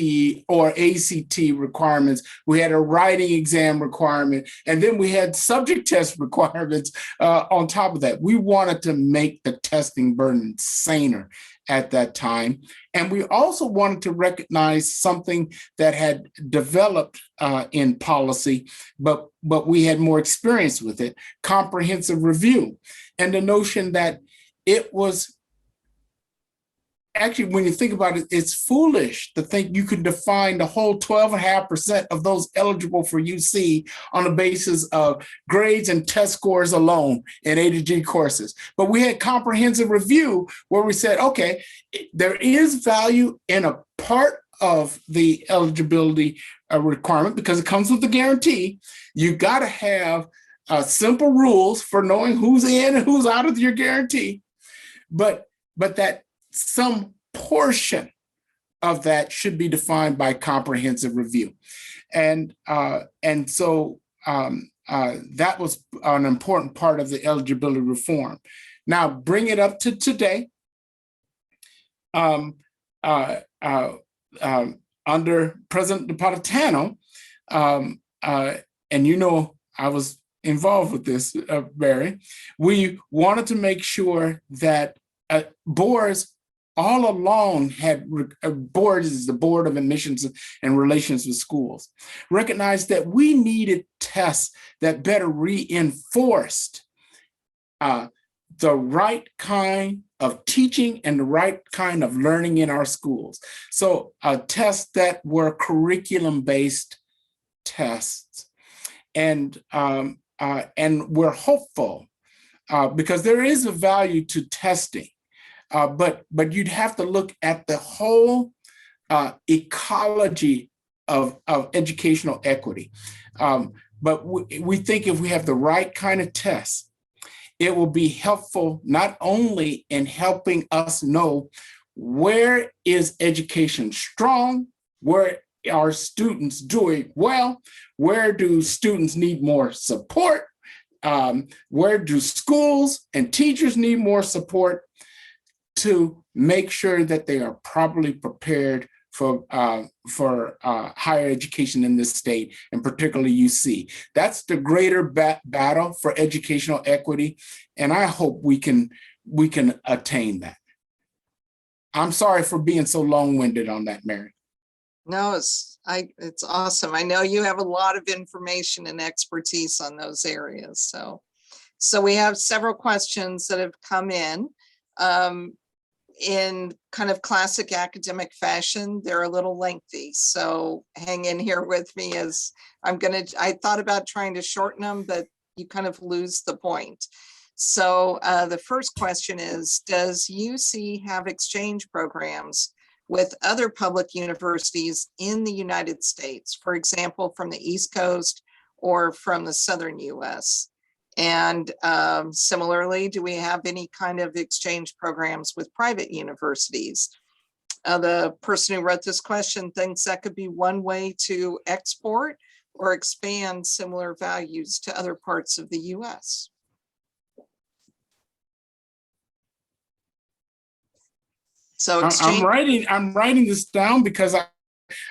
or ACT requirements. We had a writing exam requirement, and then we had subject test requirements on top of that. We wanted to make the testing burden saner at that time. And we also wanted to recognize something that had developed in policy, but we had more experience with it, comprehensive review. And the notion that it was actually, when you think about it, it's foolish to think you can define the whole 12.5% of those eligible for UC on the basis of grades and test scores alone in A to G courses. But we had comprehensive review where we said, okay, there is value in a part of the eligibility requirement because it comes with the guarantee. You got to have simple rules for knowing who's in and who's out of your guarantee. But that some portion of that should be defined by comprehensive review. And so that was an important part of the eligibility reform. Now, bring it up to today. Under President Napolitano, and you know, I was involved with this, Barry. We wanted to make sure that boards all along had, boards is the Board of Admissions and Relations with Schools, recognized that we needed tests that better reinforced the right kind of teaching and the right kind of learning in our schools. So tests that were curriculum-based tests. And we're hopeful because there is a value to testing, but you'd have to look at the whole ecology of educational equity. But we think if we have the right kind of tests, it will be helpful not only in helping us know where is education strong, where are students doing well, where do students need more support, where do schools and teachers need more support, to make sure that they are properly prepared for higher education in this state, and particularly UC. That's the greater battle for educational equity, and I hope we can attain that. I'm sorry for being so long-winded on that, Mary. No, it's awesome. I know you have a lot of information and expertise on those areas. So we have several questions that have come in kind of classic academic fashion. They're a little lengthy, so hang in here with me as I thought about trying to shorten them, but you kind of lose the point. So the first question is, does UC have exchange programs with other public universities in the United States, for example, from the East Coast or from the Southern US? And similarly, do we have any kind of exchange programs with private universities? The person who wrote this question thinks that could be one way to export or expand similar values to other parts of the US. So I'm writing this down because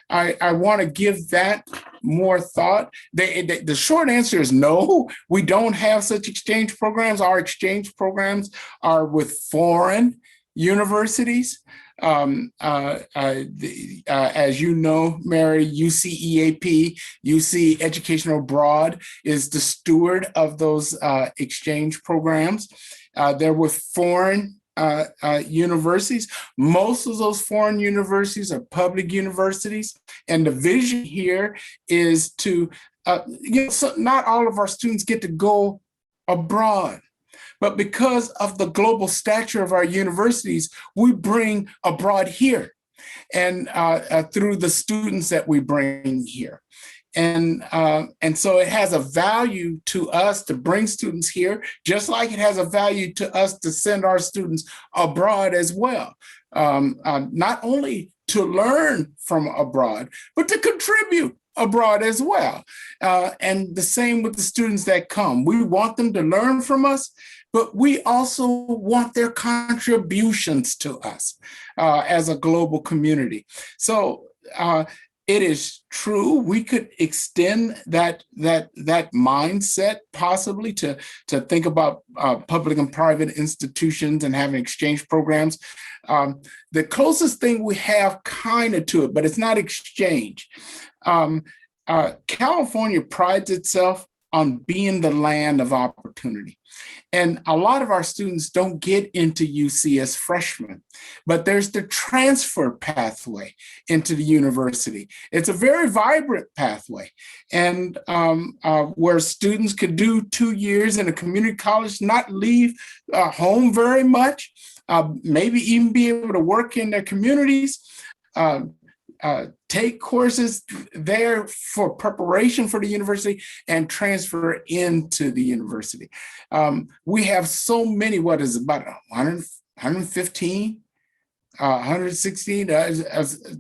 I want to give that more thought. The short answer is no, we don't have such exchange programs. Our exchange programs are with foreign universities. As you know, Mary, UCEAP, UC Education Abroad, is the steward of those exchange programs. They're with foreign universities. Most of those foreign universities are public universities, and the vision here is to, so not all of our students get to go abroad, but because of the global stature of our universities, we bring abroad here, and through the students that we bring here. And so it has a value to us to bring students here, just like it has a value to us to send our students abroad as well. Not only to learn from abroad, but to contribute abroad as well. And the same with the students that come. We want them to learn from us, but we also want their contributions to us as a global community. So it is true, we could extend that mindset possibly to think about public and private institutions and having exchange programs. The closest thing we have kind of to it, but it's not exchange. California prides itself on being the land of opportunity. And a lot of our students don't get into UC as freshmen, but there's the transfer pathway into the university. It's a very vibrant pathway, and where students could do 2 years in a community college, not leave home very much, maybe even be able to work in their communities, take courses there for preparation for the university, and transfer into the university. We have so many, what is it, about 100, 115, 116,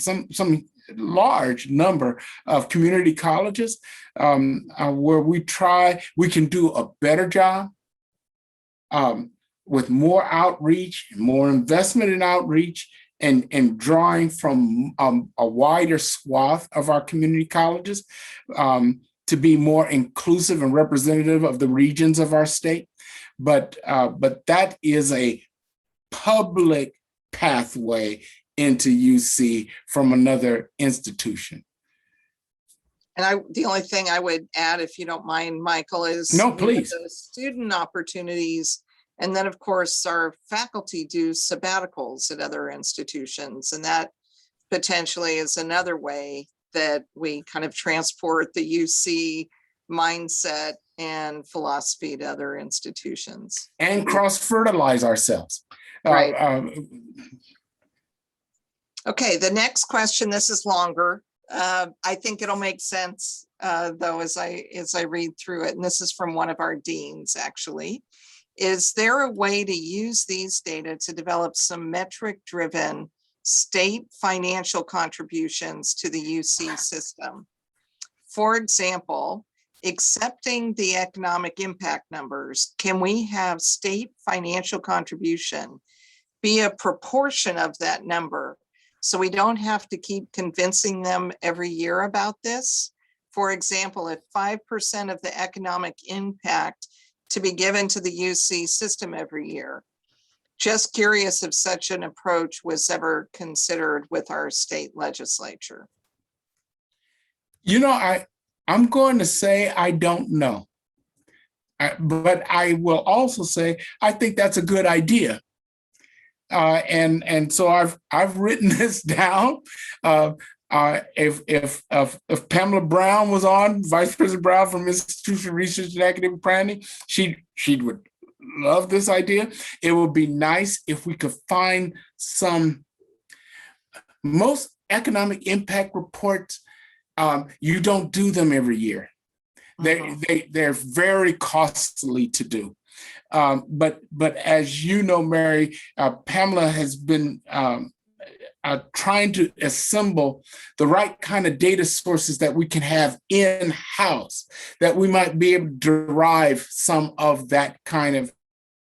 some large number of community colleges where we can do a better job with more outreach, more investment in outreach, and drawing from a wider swath of our community colleges to to be more inclusive and representative of the regions of our state. But that is a public pathway into UC from another institution. And the only thing I would add, if you don't mind, Michael, is No, we have please. those student opportunities. And then, of course, our faculty do sabbaticals at other institutions. And that potentially is another way that we kind of transport the UC mindset and philosophy to other institutions. And cross-fertilize ourselves. Right. Okay, the next question, this is longer. I think it'll make sense, though, as I read through it. And this is from one of our deans, actually. Is there a way to use these data to develop some metric-driven state financial contributions to the UC system? For example, accepting the economic impact numbers, can we have state financial contribution be a proportion of that number? So we don't have to keep convincing them every year about this. For example, if 5% of the economic impact to be given to the UC system every year. Just curious if such an approach was ever considered with our state legislature. You know, I'm going to say I don't know. But I will also say I think that's a good idea. And so I've written this down. If Pamela Brown was on, Vice President Brown from Institutional Research and Academic Planning, she would love this idea. It would be nice if we could find most economic impact reports. You don't do them every year. They're very costly to do. But as you know, Mary, Pamela has been trying to assemble the right kind of data sources that we can have in-house, that we might be able to derive some of that kind of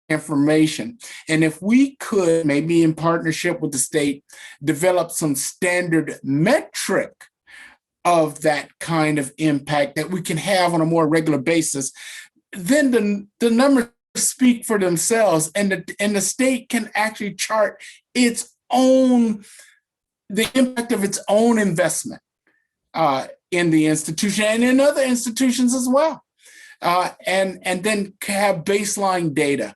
information. And if we could, maybe in partnership with the state, develop some standard metric of that kind of impact that we can have on a more regular basis, then the numbers speak for themselves, and the state can actually chart the impact of its own investment in the institution and in other institutions as well, and then have baseline data,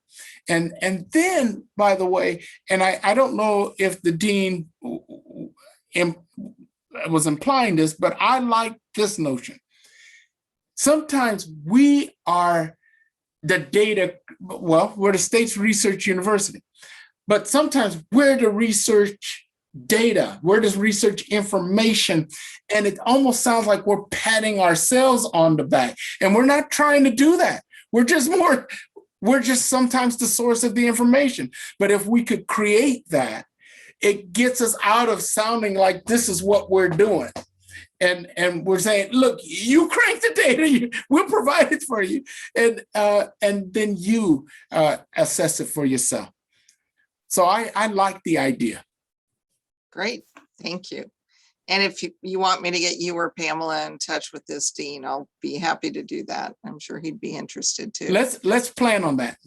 and then, by the way, and I don't know if the dean was implying this, but I like this notion. Sometimes we are the data, well, we're the state's research university, but sometimes we're the research data, we're the research information, and it almost sounds like we're patting ourselves on the back, and we're not trying to do that. We're just sometimes the source of the information. But if we could create that, it gets us out of sounding like this is what we're doing. And we're saying, look, you crank the data, we'll provide it for you. And then you assess it for yourself. So I like the idea. Great, thank you. And if you want me to get you or Pamela in touch with this dean, I'll be happy to do that. I'm sure he'd be interested too. Let's plan on that.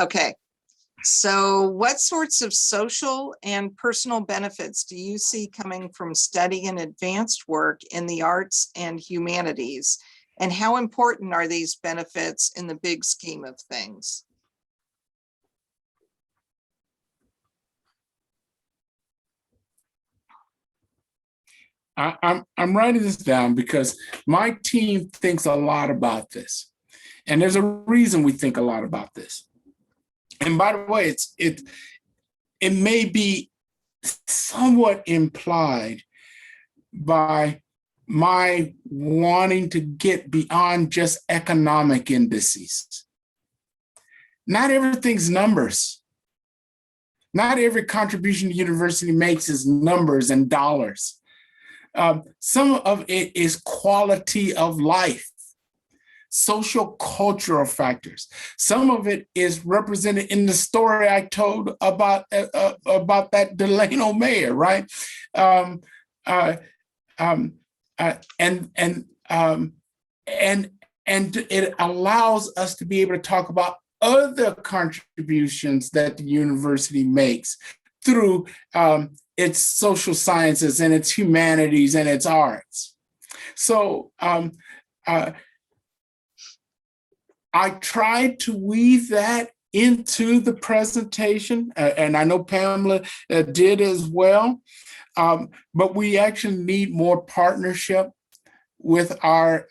Okay. So what sorts of social and personal benefits do you see coming from studying advanced work in the arts and humanities? And how important are these benefits in the big scheme of things? I'm writing this down because my team thinks a lot about this. And there's a reason we think a lot about this. And by the way, it may be somewhat implied by my wanting to get beyond just economic indices. Not everything's numbers. Not every contribution the university makes is numbers and dollars. Some of it is quality of life. Social cultural factors. Some of it is represented in the story I told about that Delano mayor, right? and it allows us to be able to talk about other contributions that the university makes through its social sciences and its humanities and its arts. So I tried to weave that into the presentation, and I know Pamela did as well, but we actually need more partnership with our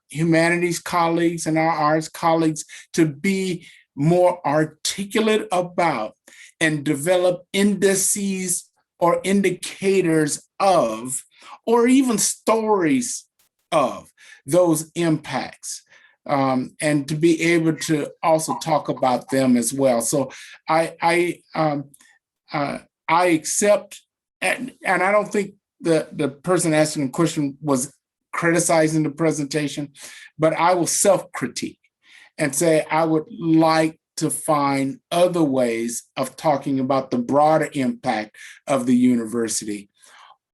humanities colleagues and our arts colleagues to be more articulate about and develop indices or indicators of, or even stories of those impacts. And to be able to also talk about them as well. So I accept, and I don't think the person asking the question was criticizing the presentation, but I will self-critique and say I would like to find other ways of talking about the broader impact of the university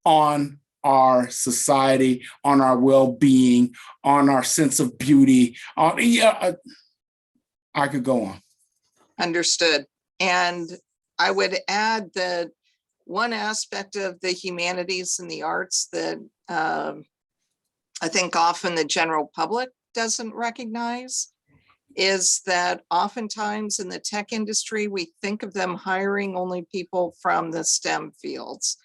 on our society, on our well-being, on our sense of beauty. I could go on. Understood. And I would add that one aspect of the humanities and the arts that I think often the general public doesn't recognize is that oftentimes in the tech industry, we think of them hiring only people from the STEM fields,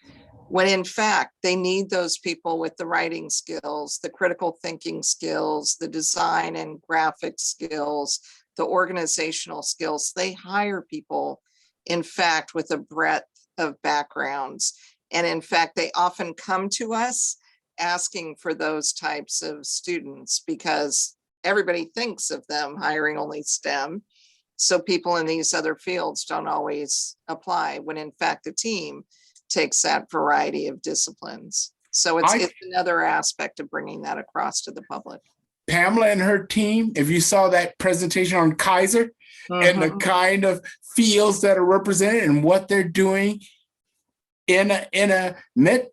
when in fact, they need those people with the writing skills, the critical thinking skills, the design and graphic skills, the organizational skills. They hire people, in fact, with a breadth of backgrounds. And in fact, they often come to us asking for those types of students because everybody thinks of them hiring only STEM. So people in these other fields don't always apply, when in fact the team takes that variety of disciplines. So it's another aspect of bringing that across to the public. Pamela and her team, if you saw that presentation on Kaiser and the kind of fields that are represented and what they're doing in a med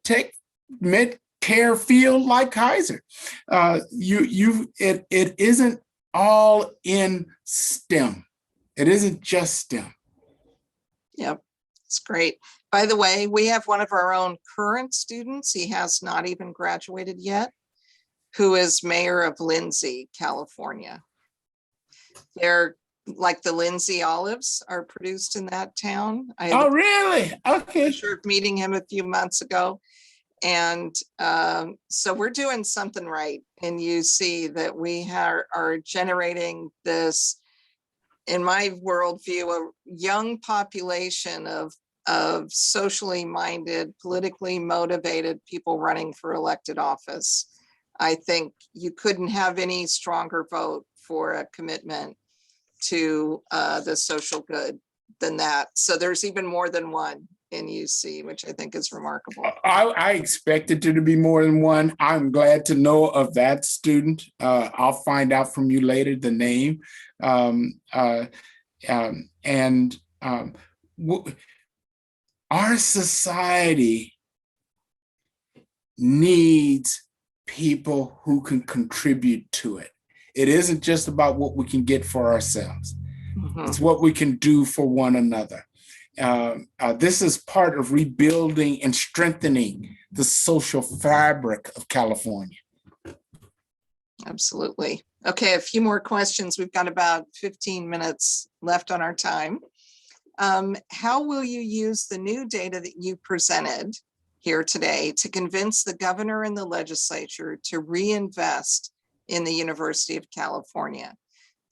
care field like Kaiser, it isn't all in STEM. It isn't just STEM. Yep, it's great. By the way, we have one of our own current students. He has not even graduated yet, who is mayor of Lindsay, California. They're like the Lindsay olives are produced in that town. Oh, really? Okay. Sure, meeting him a few months ago. And so we're doing something right in UC, that we are generating this, in my worldview, a young population of socially minded, politically motivated people running for elected office. I think you couldn't have any stronger vote for a commitment to the social good than that. So there's even more than one in UC, which I think is remarkable. I expected there to be more than one. I'm glad to know of that student. I'll find out from you later the name. Our society needs people who can contribute to it. It isn't just about what we can get for ourselves. It's what we can do for one another. This is part of rebuilding and strengthening the social fabric of California. Absolutely. Okay, a few more questions. We've got about 15 minutes left on our time. How will you use the new data that you presented here today to convince the governor and the legislature to reinvest in the University of California?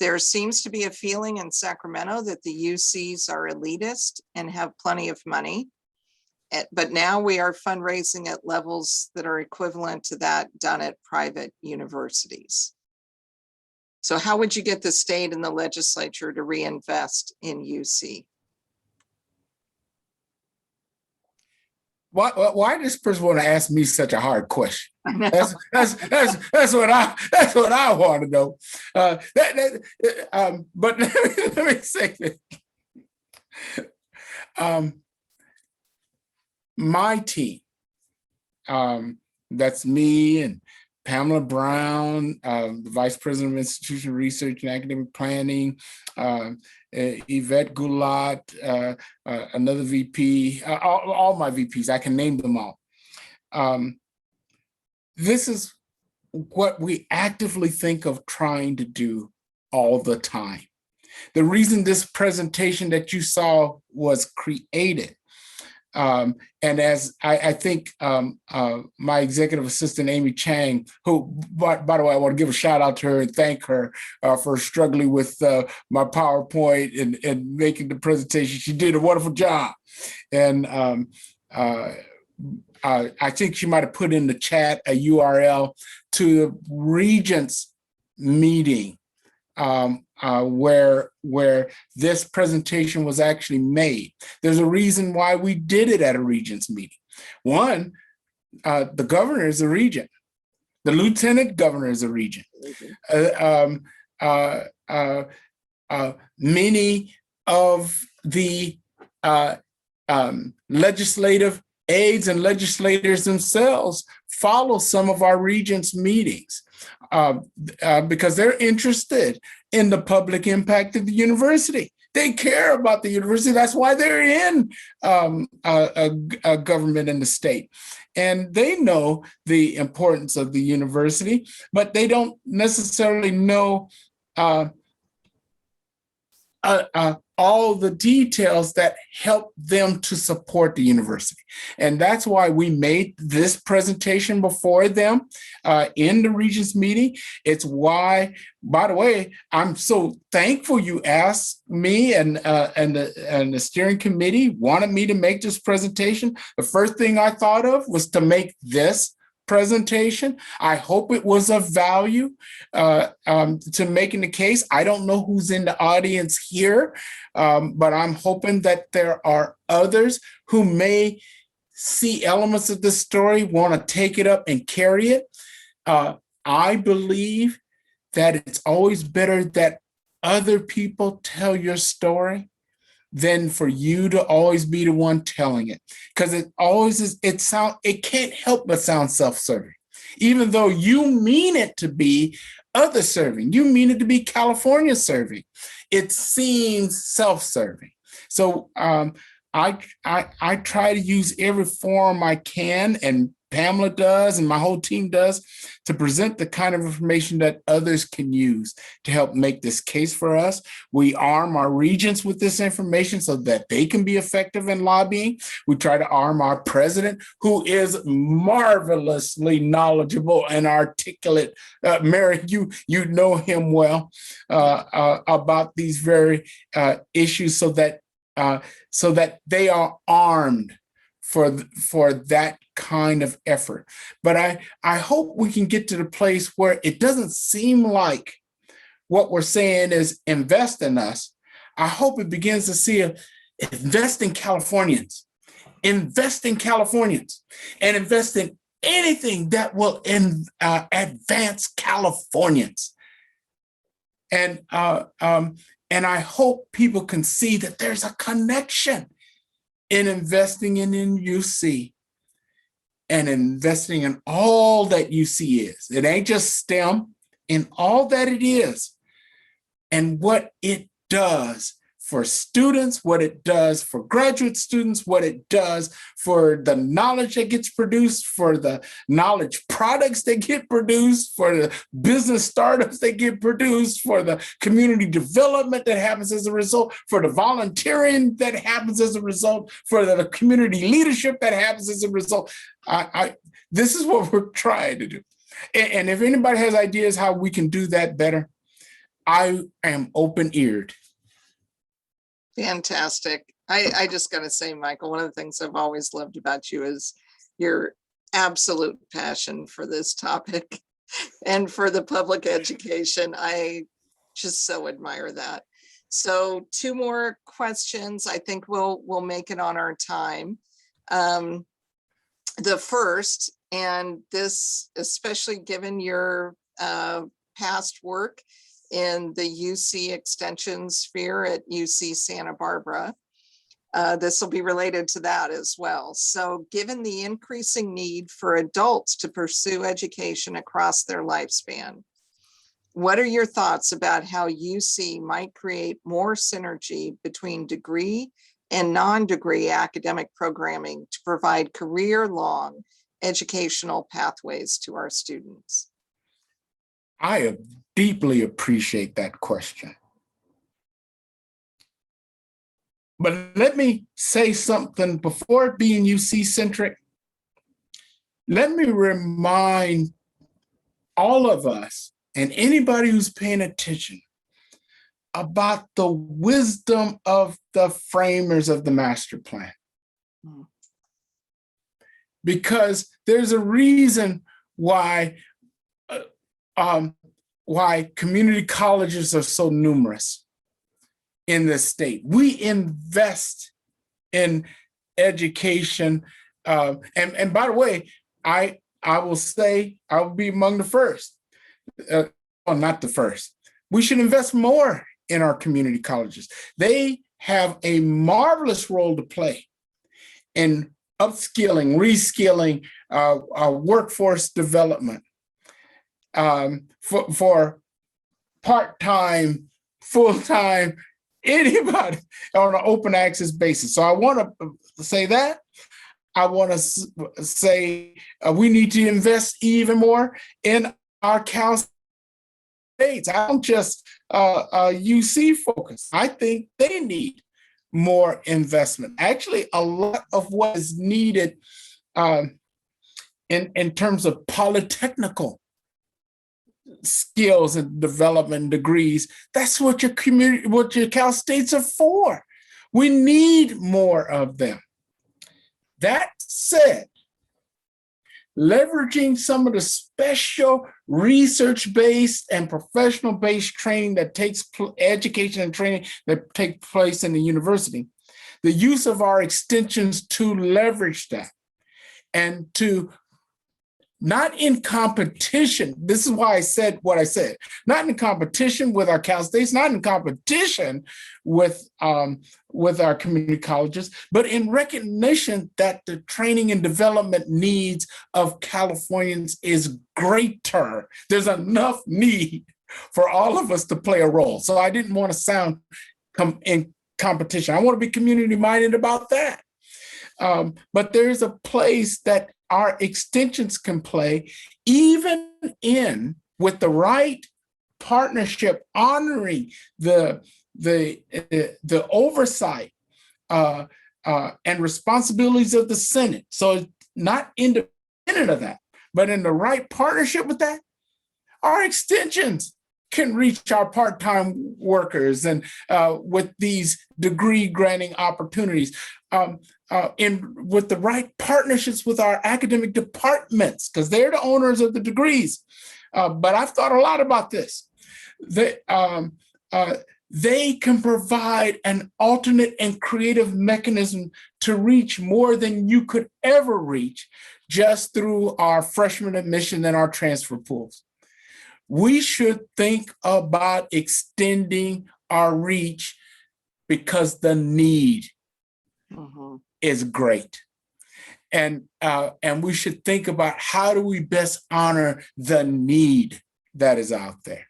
There seems to be a feeling in Sacramento that the UCs are elitist and have plenty of money, but now we are fundraising at levels that are equivalent to that done at private universities. So how would you get the state and the legislature to reinvest in UC? Why does this person want to ask me such a hard question? That's what I want to know. But let me say this. My team, that's me and Pamela Brown, the Vice President of Institutional Research and Academic Planning, Yvette Goulat, another VP, all my VPs, I can name them all. This is what we actively think of trying to do all the time. The reason this presentation that you saw was created, and as I think my executive assistant, Amy Chang, who, by the way, I want to give a shout out to her and thank her for struggling with my PowerPoint and making the presentation. She did a wonderful job. And I think she might have put in the chat a URL to the Regents meeting where this presentation was actually made. There's a reason why we did it at a Regents meeting. One, the governor is a regent. The lieutenant governor is a regent. Many of the legislative aides and legislators themselves follow some of our Regents meetings because they're interested in the public impact of the university. They care about the university. That's why they're in a government in the state. And they know the importance of the university, but they don't necessarily know all the details that help them to support the university. And that's why we made this presentation before them in the Regents meeting. It's why, by the way, I'm so thankful you asked me and the steering committee wanted me to make this presentation. The first thing I thought of was to make this presentation. I hope it was of value to making the case. I don't know who's in the audience here, but I'm hoping that there are others who may see elements of this story, want to take it up and carry it. I believe that it's always better that other people tell your story than for you to always be the one telling it, because it always is. It can't help but sound self-serving, even though you mean it to be other serving. You mean it to be California serving. It seems self-serving. So I try to use every forum I can, and Pamela does, and my whole team does, to present the kind of information that others can use to help make this case for us. We arm our regents with this information so that they can be effective in lobbying. We try to arm our president, who is marvelously knowledgeable and articulate. Mary, you know him well about these very issues, so that they are armed for that kind of effort. But I hope we can get to the place where it doesn't seem like what we're saying is invest in us. I hope it begins to see invest in Californians, and invest in anything that will advance Californians. And I hope people can see that there's a connection in investing in UC and investing in all that UC is. It ain't just STEM, in all that it is and what it does for students, what it does for graduate students, what it does for the knowledge that gets produced, for the knowledge products that get produced, for the business startups that get produced, for the community development that happens as a result, for the volunteering that happens as a result, for the community leadership that happens as a result. This is what we're trying to do. And if anybody has ideas how we can do that better, I am open-eared. Fantastic. I just got to say, Michael, one of the things I've always loved about you is your absolute passion for this topic and for the public education. I just so admire that. So 2 more questions. I think we'll make it on our time. The first, and this, especially given your past work in the UC extension sphere at UC Santa Barbara, This will be related to that as well. So given the increasing need for adults to pursue education across their lifespan, what are your thoughts about how UC might create more synergy between degree and non-degree academic programming to provide career-long educational pathways to our students? I deeply appreciate that question. But let me say something before being UC-centric. Let me remind all of us and anybody who's paying attention about the wisdom of the framers of the master plan. Because there's a reason why community colleges are so numerous in this state. We invest in education. And by the way, I will say, I will be among the first. Well, not the first. We should invest more in our community colleges. They have a marvelous role to play in upskilling, reskilling, workforce development for part-time, full-time, anybody on an open access basis. So I want to say that. I want to say we need to invest even more in our Cal States. I don't just UC focus. I think they need more investment. Actually, a lot of what is needed in terms of polytechnical skills and development degrees, that's what your community, what your Cal States are for. We need more of them. That said, leveraging some of the special research-based and professional-based training that takes education and training that take place in the university, the use of our extensions to leverage that and to not in competition. This is why I said what I said. Not in competition with our Cal States, not in competition with our community colleges, but in recognition that the training and development needs of Californians is greater. There's enough need for all of us to play a role. So I didn't want to sound in competition. I want to be community minded about that. But there's a place that our extensions can play, even in with the right partnership, honoring the oversight and responsibilities of the Senate. So not independent of that, but in the right partnership with that, our extensions can reach our part-time workers and with these degree granting opportunities. With the right partnerships with our academic departments, because they're the owners of the degrees. But I've thought a lot about this. They can provide an alternate and creative mechanism to reach more than you could ever reach just through our freshman admission and our transfer pools. We should think about extending our reach because the need is great. And we should think about how do we best honor the need that is out there.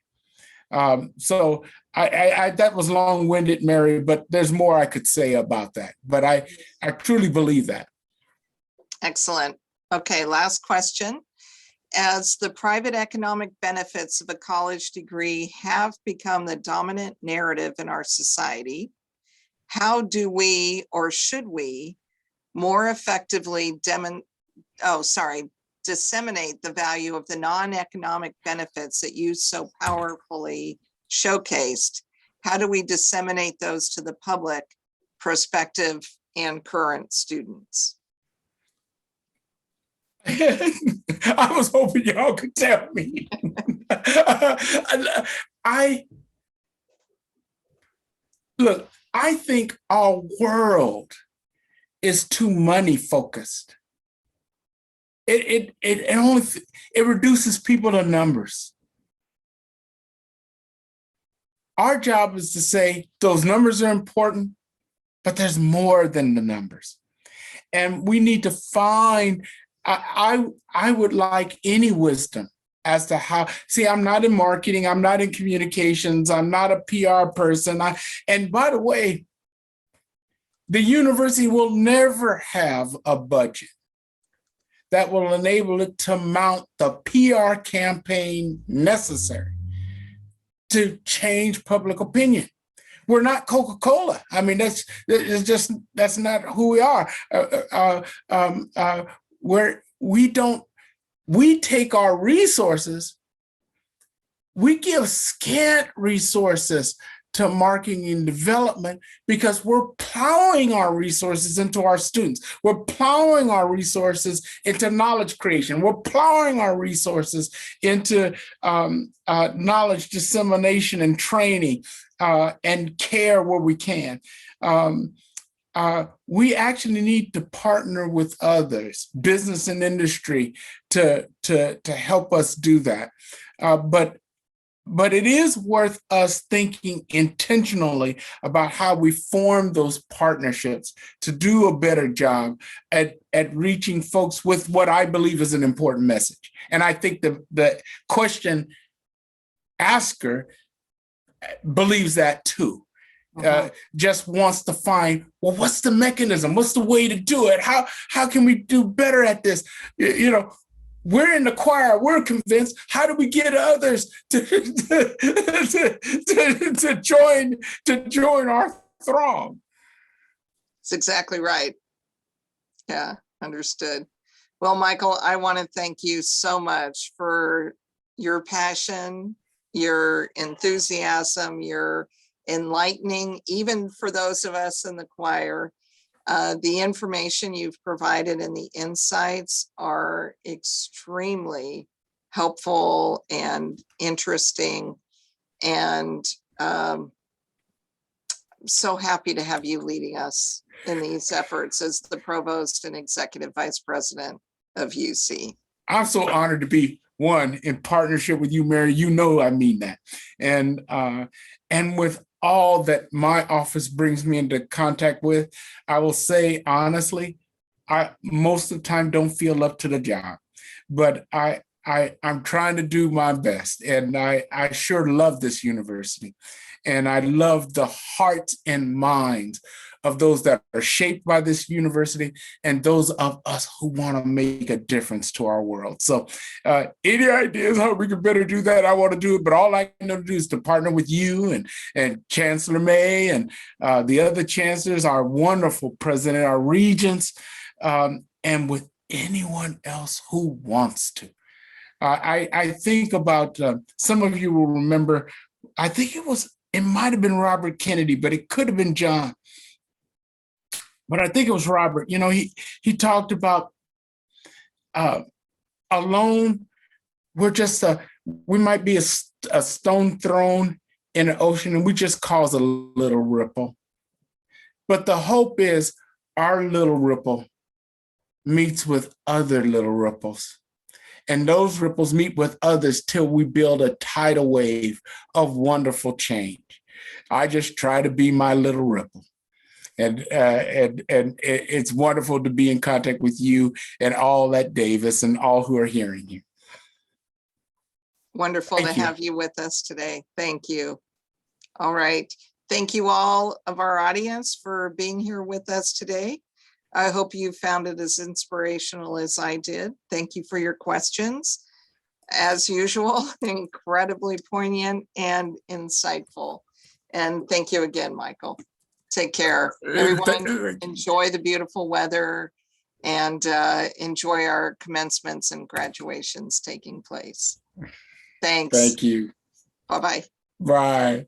So I that was long-winded, Mary, but there's more I could say about that. But I truly believe that. Excellent. Okay, last question. As the private economic benefits of a college degree have become the dominant narrative in our society, how do we, or should we, more effectively disseminate the value of the non-economic benefits that you so powerfully showcased? How do we disseminate those to the public, prospective and current students? I was hoping y'all could tell me. I think our world is too money focused. It reduces people to numbers. Our job is to say those numbers are important, but there's more than the numbers. And we need to find, I would like any wisdom as to how, see, I'm not in marketing, I'm not in communications, I'm not a PR person. And by the way, the university will never have a budget that will enable it to mount the PR campaign necessary to change public opinion. We're not Coca-Cola. I mean, that's not who we are. We take our resources, we give scant resources to marketing and development because we're plowing our resources into our students. We're plowing our resources into knowledge creation. We're plowing our resources into knowledge dissemination and training and care where we can. We actually need to partner with others, business and industry, to help us do that. But it is worth us thinking intentionally about how we form those partnerships to do a better job at reaching folks with what I believe is an important message. And I think the question asker believes that too. Just wants to find, well, what's the mechanism? What's the way to do it? How can we do better at this? You know, we're in the choir, we're convinced. How do we get others to join our throng? That's exactly right. Yeah, understood. Well, Michael, I want to thank you so much for your passion, your enthusiasm, your enlightening, even for those of us in the choir. The information you've provided and the insights are extremely helpful and interesting. And so happy to have you leading us in these efforts as the Provost and Executive Vice President of UC. I'm so honored to be in partnership with you, Mary. You know I mean that. And with all that my office brings me into contact with, I will say honestly, I most of the time don't feel up to the job, but I'm trying to do my best, and I sure love this university, and I love the hearts and minds of those that are shaped by this university and those of us who want to make a difference to our world. So any ideas how we can better do that, I want to do it, but all I know to do is to partner with you and Chancellor May and the other chancellors, our wonderful president, our regents, and with anyone else who wants to. I think about, some of you will remember, I think it might have been Robert Kennedy, but it could have been John. But I think it was Robert. You know, he talked about alone, we might be a stone thrown in an ocean and we just cause a little ripple. But the hope is our little ripple meets with other little ripples. And those ripples meet with others till we build a tidal wave of wonderful change. I just try to be my little ripple. And it's wonderful to be in contact with you and all at Davis and all who are hearing you. Wonderful to have you with us today. Thank you. All right. Thank you all of our audience for being here with us today. I hope you found it as inspirational as I did. Thank you for your questions. As usual, incredibly poignant and insightful. And thank you again, Michael. Take care. Everyone, enjoy the beautiful weather and enjoy our commencements and graduations taking place. Thanks. Thank you. Bye-bye. Bye.